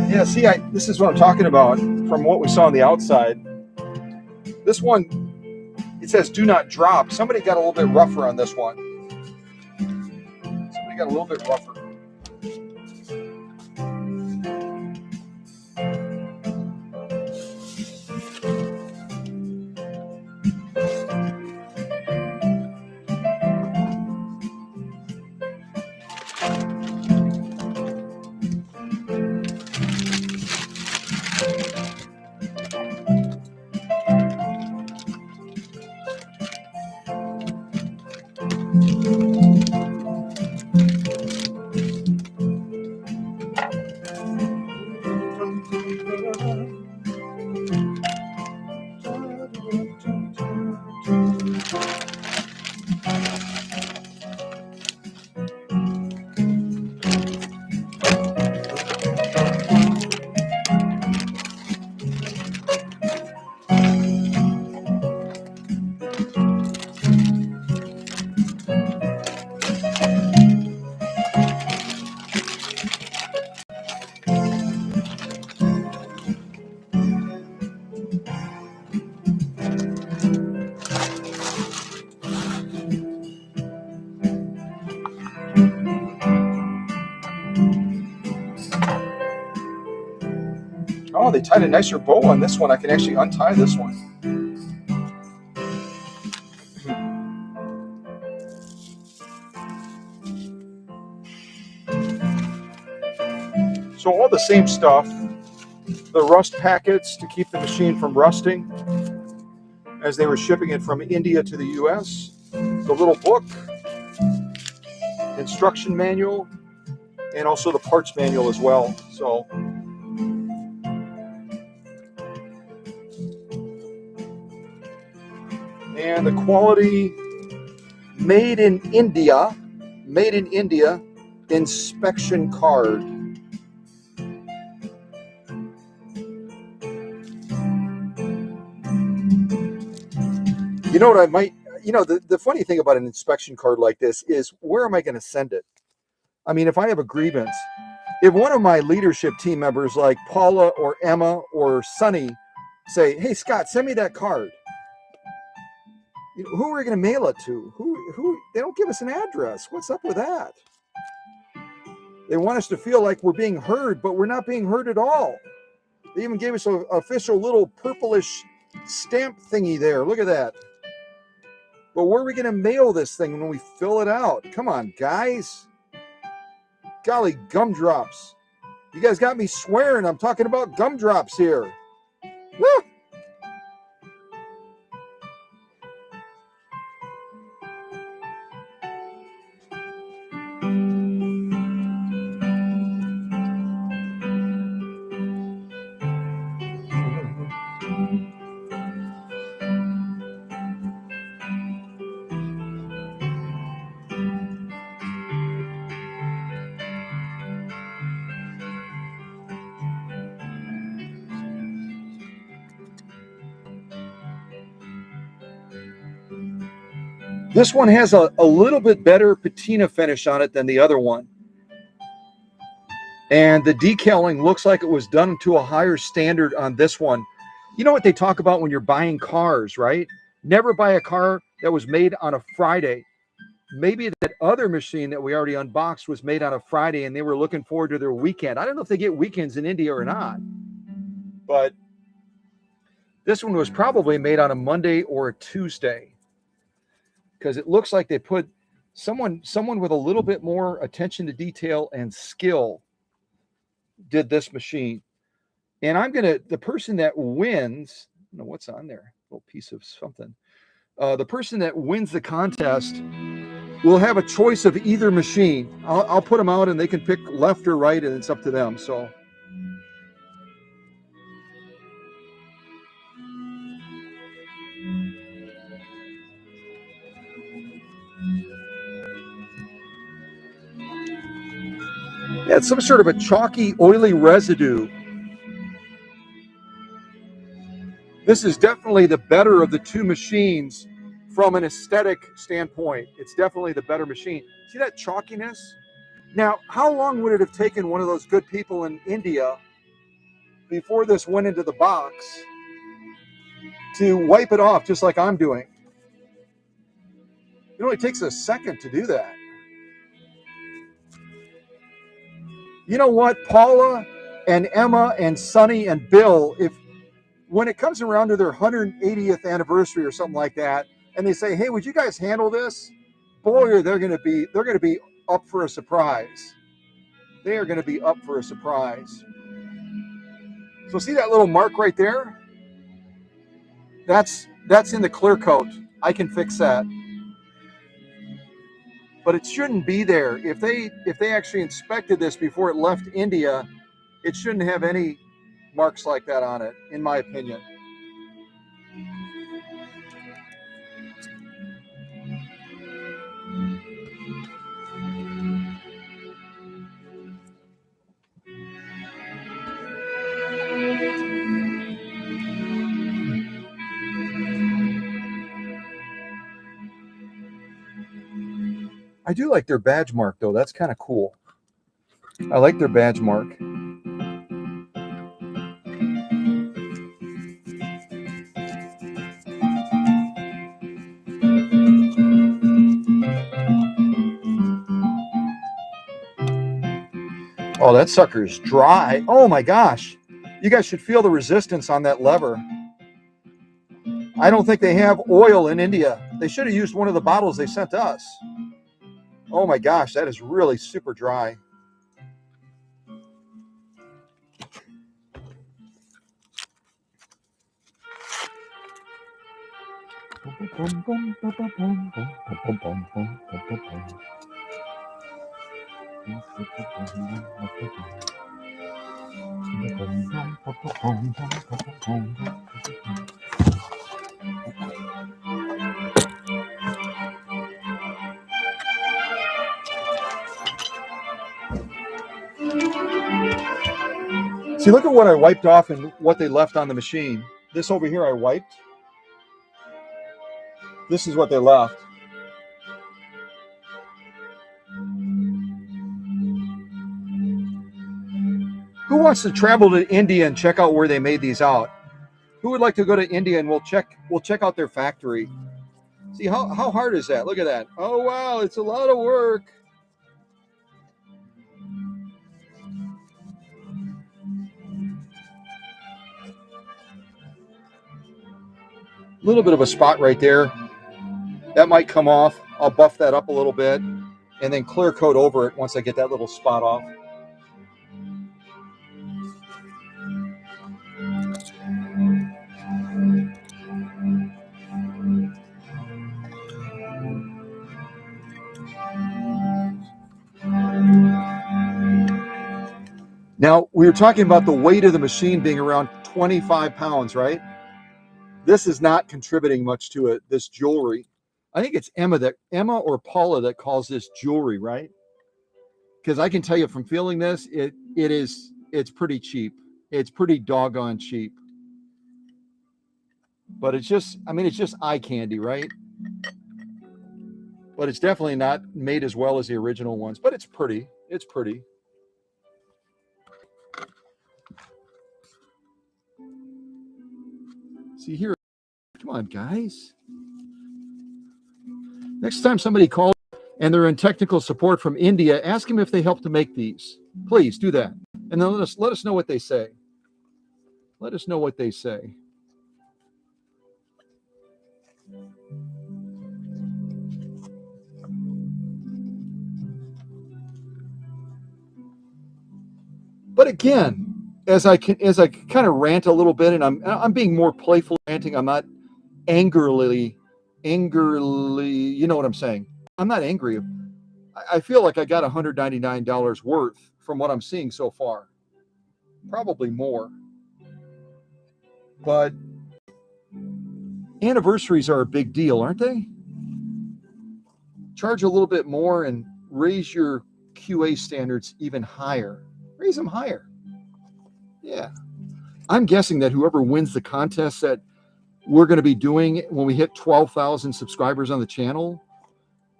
Yeah, see, this is what I'm talking about from what we saw on the outside. This one, it says do not drop. Somebody got a little bit rougher on this one. Somebody got a little bit rougher. they tied a nicer bow on this one. I can actually untie this one. So all the same stuff, the rust packets to keep the machine from rusting as they were shipping it from India to the US, the little book, instruction manual, and also the parts manual as well. So and the quality made in India inspection card. You know what I might, the funny thing about an inspection card like this is, where am I going to send it? I mean, if I have a grievance, if one of my leadership team members like Paula or Emma or Sunny say, hey, Scott, send me that card. Who are we going to mail it to? Who? They don't give us an address. What's up with that? They want us to feel like we're being heard, but we're not being heard at all. They even gave us an official little purplish stamp thingy there. Look at that. But where are we going to mail this thing when we fill it out? Come on, guys. Golly, gumdrops. You guys got me swearing. I'm talking about gumdrops here. Woo! This one has a little bit better patina finish on it than the other one. And the decaling looks like it was done to a higher standard on this one. You know what they talk about when you're buying cars, right? Never buy a car that was made on a Friday. Maybe that other machine that we already unboxed was made on a Friday and they were looking forward to their weekend. I don't know if they get weekends in India or not, but this one was probably made on a Monday or a Tuesday, because it looks like they put someone with a little bit more attention to detail and skill did this machine. And the person that wins, I don't know what's on there, a little piece of something. The person that wins the contest will have a choice of either machine. I'll put them out and they can pick left or right, and it's up to them. So yeah, it's some sort of a chalky, oily residue. This is definitely the better of the two machines from an aesthetic standpoint. It's definitely the better machine. See that chalkiness? Now, how long would it have taken one of those good people in India before this went into the box to wipe it off just like I'm doing? It only takes a second to do that. You know what, Paula and Emma and Sunny and Bill, when it comes around to their 180th anniversary or something like that, and they say, hey, would you guys handle this? Boy, they're going to be up for a surprise. They are going to be up for a surprise. So see that little mark right there? That's in the clear coat. I can fix that. But it shouldn't be there. If they actually inspected this before it left India, it shouldn't have any marks like that on it, in my opinion. I do like their badge mark, though. That's kind of cool. I like their badge mark. Oh, that sucker's dry. Oh my gosh. You guys should feel the resistance on that lever. I don't think they have oil in India. They should have used one of the bottles they sent us. Oh my gosh, that is really super dry. See, look at what I wiped off and what they left on the machine. This over here I wiped. This is what they left. Who wants to travel to India and check out where they made these out? Who would like to go to India and we'll check out their factory. See, how hard is that? Look at that. Oh wow, it's a lot of work. A little bit of a spot right there. That might come off. I'll buff that up a little bit and then clear coat over it once I get that little spot off. Now, we were talking about the weight of the machine being around 25 pounds, right? This is not contributing much to it, this jewelry. I think it's Emma or Paula that calls this jewelry, right? Because I can tell you from feeling this, it's pretty cheap. It's pretty doggone cheap. But it's just eye candy, right? But it's definitely not made as well as the original ones. But it's pretty. It's pretty. See here. Come on, guys. Next time somebody calls and they're in technical support from India, ask them if they help to make these. Please do that. And then let us know what they say. Let us know what they say. But again, as I kind of rant a little bit, and I'm being more playful ranting. I'm not angrily, you know what I'm saying. I'm not angry. I feel like I got $199 worth from what I'm seeing so far. Probably more. But anniversaries are a big deal, aren't they? Charge a little bit more and raise your QA standards even higher. Raise them higher. Yeah. I'm guessing that whoever wins the contest that we're going to be doing when we hit 12,000 subscribers on the channel,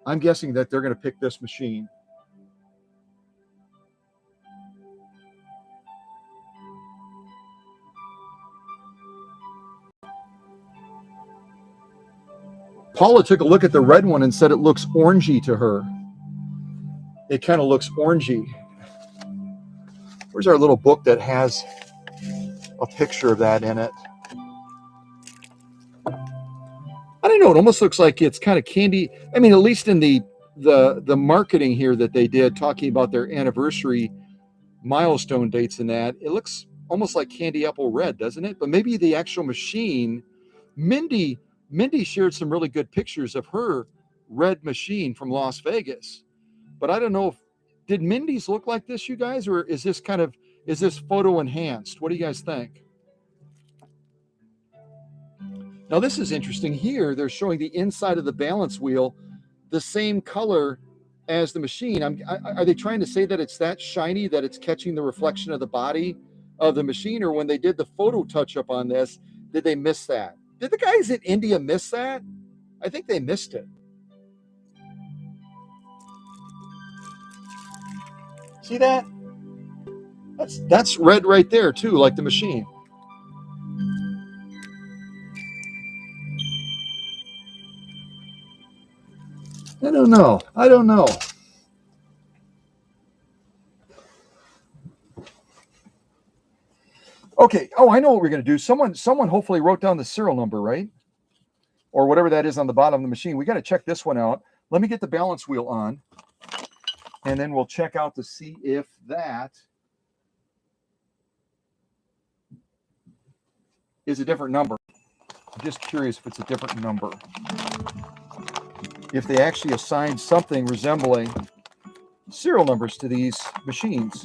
I'm guessing that they're going to pick this machine. Paula took a look at the red one and said it looks orangey to her. It kind of looks orangey. Where's our little book that has a picture of that in it? I don't know. It almost looks like it's kind of candy. I mean, at least in the marketing here that they did, talking about their anniversary milestone dates and that, it looks almost like candy apple red, doesn't it? But maybe the actual machine, Mindy shared some really good pictures of her red machine from Las Vegas. But I don't know if, did Mindy's look like this, you guys, or is this photo enhanced? What do you guys think? Now this is interesting. Here they're showing the inside of the balance wheel the same color as the machine. Are they trying to say that it's that shiny that it's catching the reflection of the body of the machine? Or when they did the photo touch up on this, did they miss that? Did the guys in India miss that? I think they missed it. See that? That's red right there too, like the machine. I don't know. Okay. Oh, I know what we're going to do. Someone hopefully wrote down the serial number, right? Or whatever that is on the bottom of the machine. We got to check this one out. Let me get the balance wheel on, and then we'll check out to see if that is a different number. I'm just curious if it's a different number. If they actually assigned something resembling serial numbers to these machines,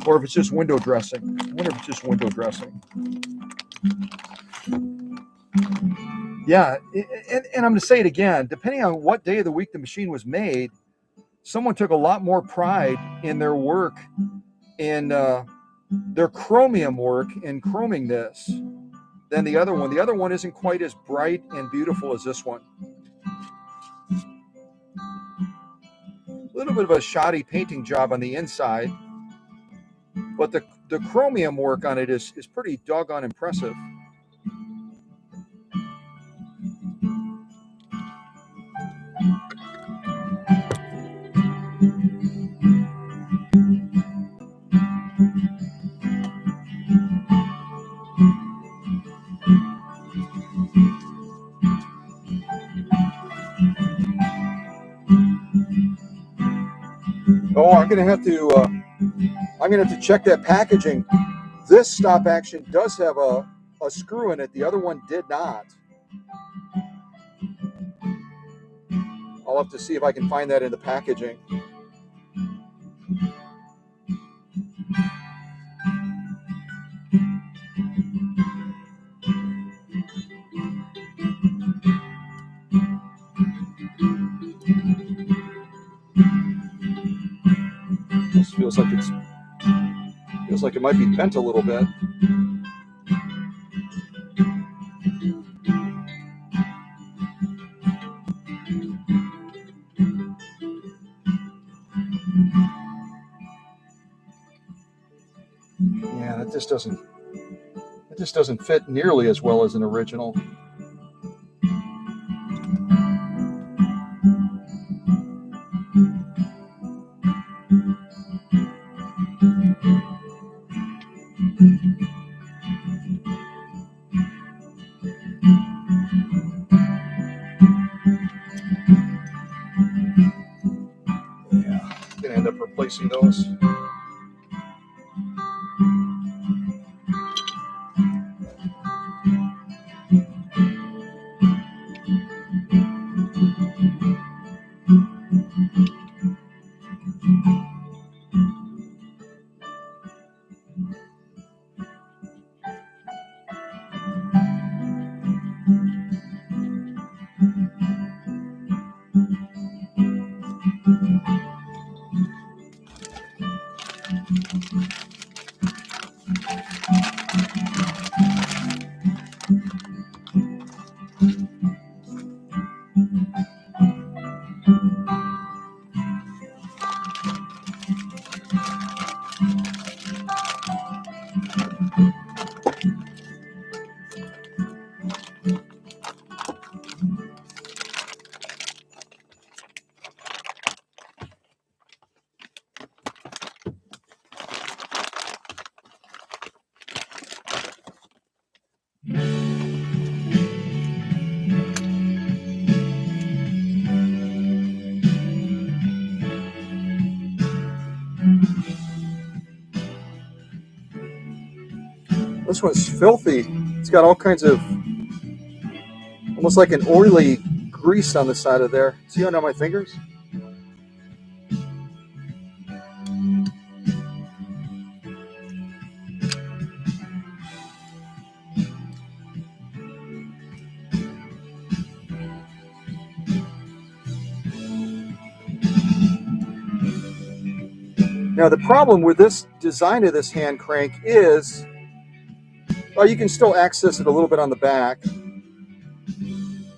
or if it's just window dressing. I wonder if it's just window dressing. Yeah, and I'm going to say it again. Depending on what day of the week the machine was made, someone took a lot more pride in their work, in their chromium work, in chroming this than the other one. The other one isn't quite as bright and beautiful as this one. A little bit of a shoddy painting job on the inside, but the chromium work on it is pretty doggone impressive. Oh, I'm gonna have to check that packaging. This stop action does have a screw in it. The other one did not. I'll have to see if I can find that in the packaging. This feels like it might be bent a little bit. Yeah, that just doesn't fit nearly as well as an original. Yeah, I'm gonna end up replacing those. This one's filthy. It's got all kinds of, almost like an oily grease on the side of there. See on my fingers? Now the problem with this design of this hand crank is, well, you can still access it a little bit on the back.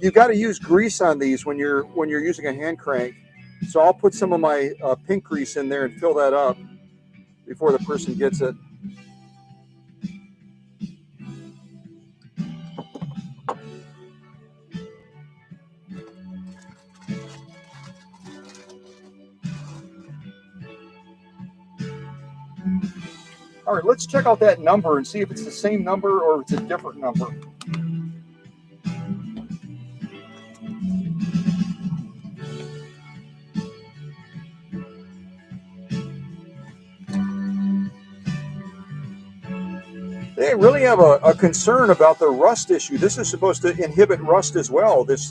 You got to use grease on these when you're using a hand crank. So I'll put some of my pink grease in there and fill that up before the person gets it. All right, let's check out that number and see if it's the same number or it's a different number. They really have a concern about the rust issue. This is supposed to inhibit rust as well. This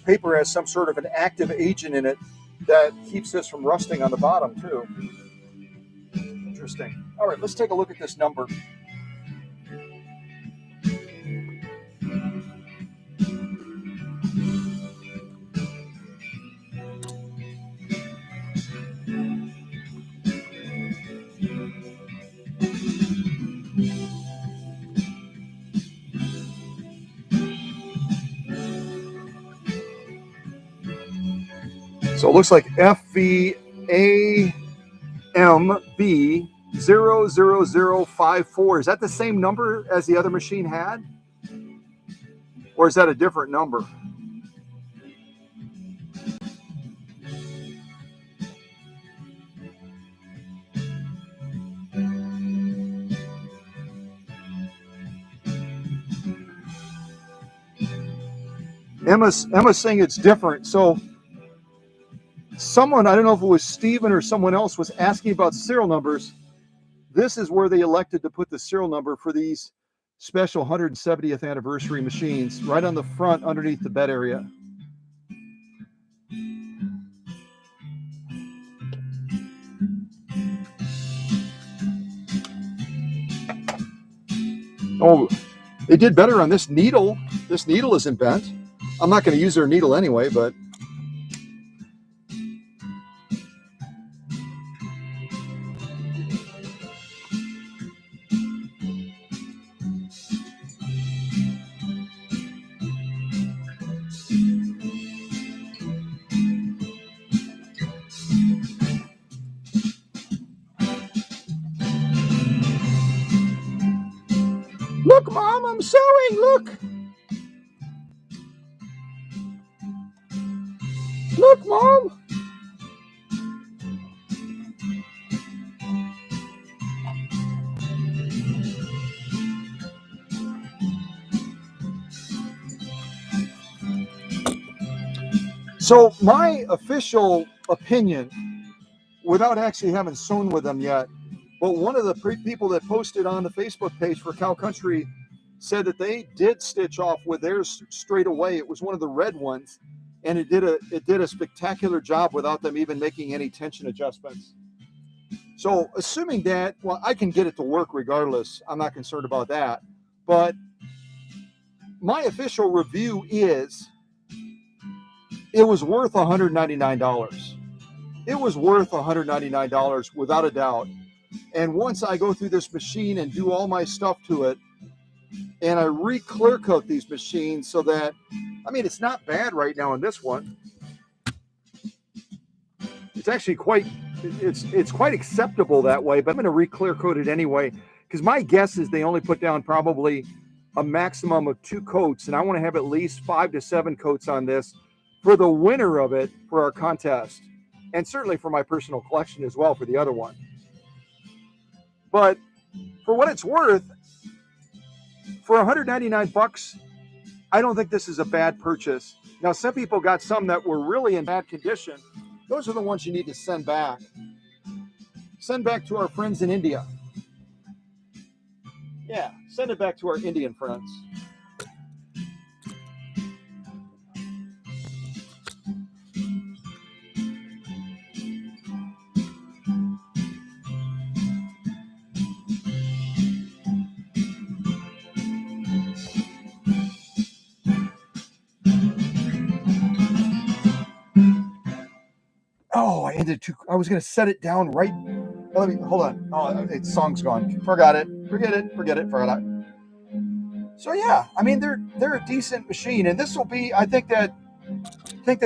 paper has some sort of an active agent in it that keeps this from rusting on the bottom too. Interesting. All right, let's take a look at this number. So it looks like FVAMB00054. Is that the same number as the other machine had? Or is that a different number? Emma's saying it's different. So someone, I don't know if it was Steven or someone else, was asking about serial numbers. This is where they elected to put the serial number for these special 170th anniversary machines, right on the front underneath the bed area. Oh, they did better on this needle. This needle isn't bent. I'm not going to use their needle anyway, but look, Mom, I'm sewing. Look. Look, Mom. So my official opinion, without actually having sewn with them yet, but one of the people that posted on the Facebook page for Cow Country said that they did stitch off with theirs straight away. It was one of the red ones, and it did a spectacular job without them even making any tension adjustments. So assuming that, well, I can get it to work regardless. I'm not concerned about that. But my official review is it was worth $199. It was worth $199 without a doubt. And once I go through this machine and do all my stuff to it, and I re-clear coat these machines so that, I mean, it's not bad right now in this one. It's actually quite, it's quite acceptable that way, but I'm going to re-clear coat it anyway, because my guess is they only put down probably a maximum of 2 coats, and I want to have at least 5 to 7 coats on this for the winner of it for our contest, and certainly for my personal collection as well for the other one. But for what it's worth, for $199, I don't think this is a bad purchase. Now, some people got some that were really in bad condition. Those are the ones you need to send back. Send back to our friends in India. Yeah, send it back to our Indian friends. Oh, I was going to set it down right. Let me, hold on. Oh, the song's gone. Forgot it. Forget it. So yeah, I mean, they're a decent machine, and this will be, I think that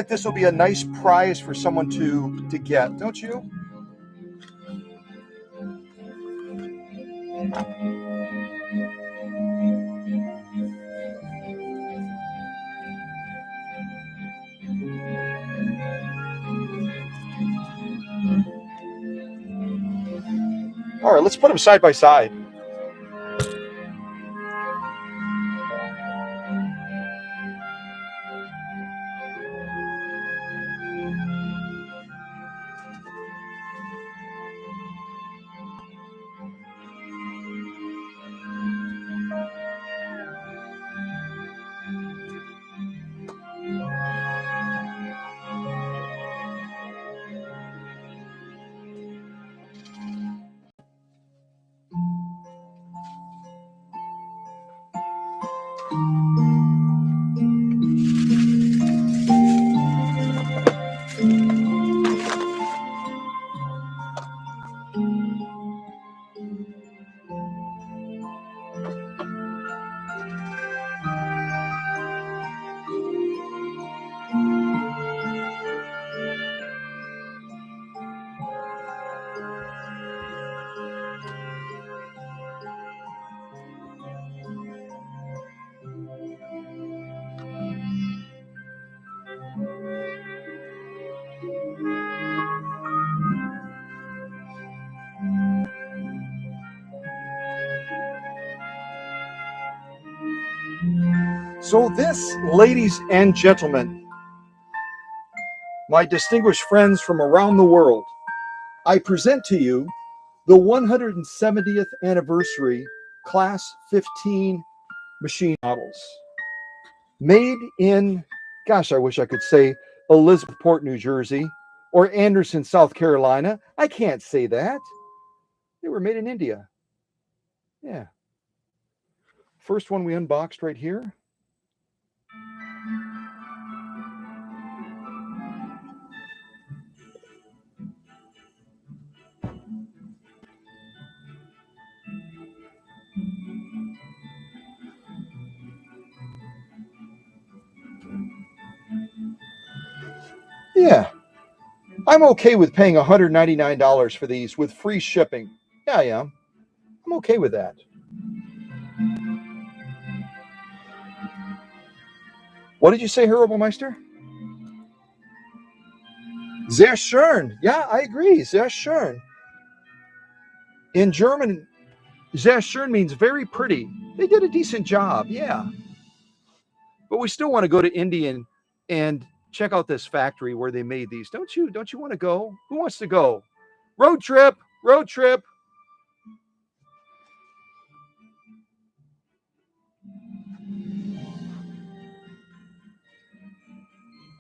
this will be a nice prize for someone to get, don't you? All right, let's put them side by side. So this, ladies and gentlemen, my distinguished friends from around the world, I present to you the 170th anniversary Class 15 machine models. Made in, gosh, I wish I could say Elizabethport, New Jersey, or Anderson, South Carolina. I can't say that. They were made in India. Yeah. First one we unboxed right here. Yeah. I'm okay with paying $199 for these with free shipping. Yeah, I am. I'm okay with that. What did you say, Herbalmeister? Sehr schön. Yeah, I agree. Sehr schön. In German, sehr schön means very pretty. They did a decent job. Yeah. But we still want to go to India and check out this factory where they made these. Don't you want to go? Who wants to go? Road trip. Road trip.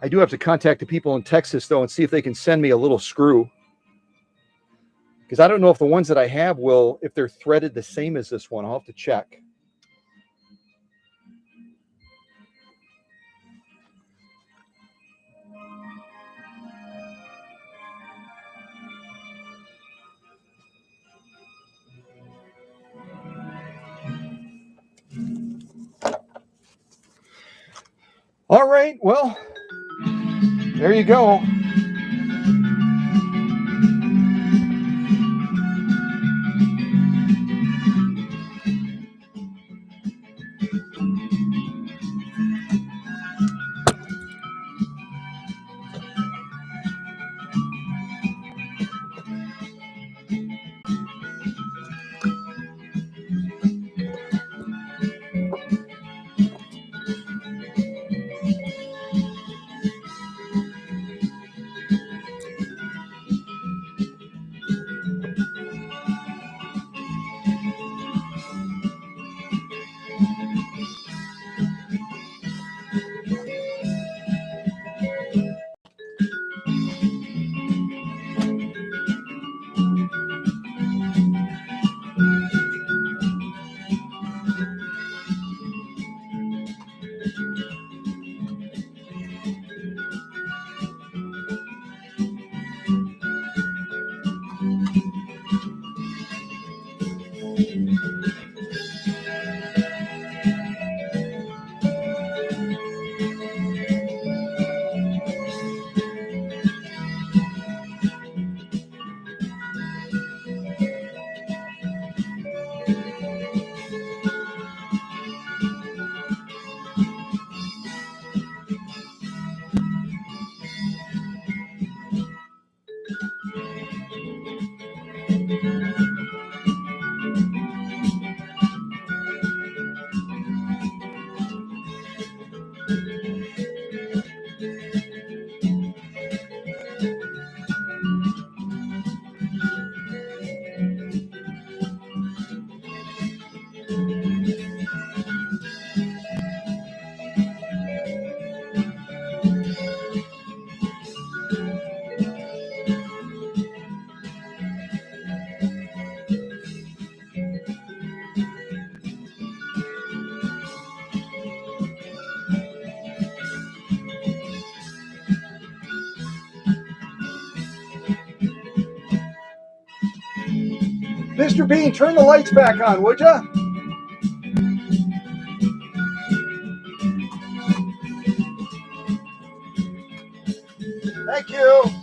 I do have to contact the people in Texas, though, and see if they can send me a little screw. Because I don't know if the ones that I have will, if they're threaded the same as this one. I'll have to check. All right, well, there you go. Mr. Bean, turn the lights back on, would ya? Thank you.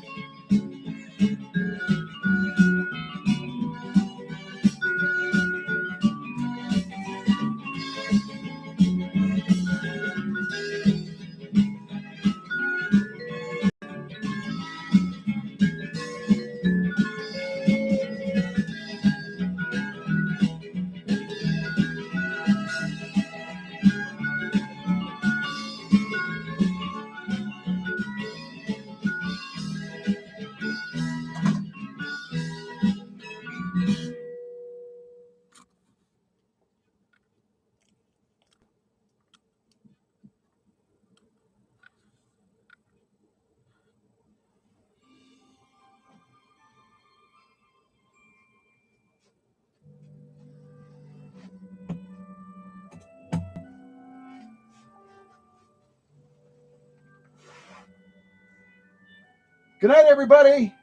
Good night, everybody.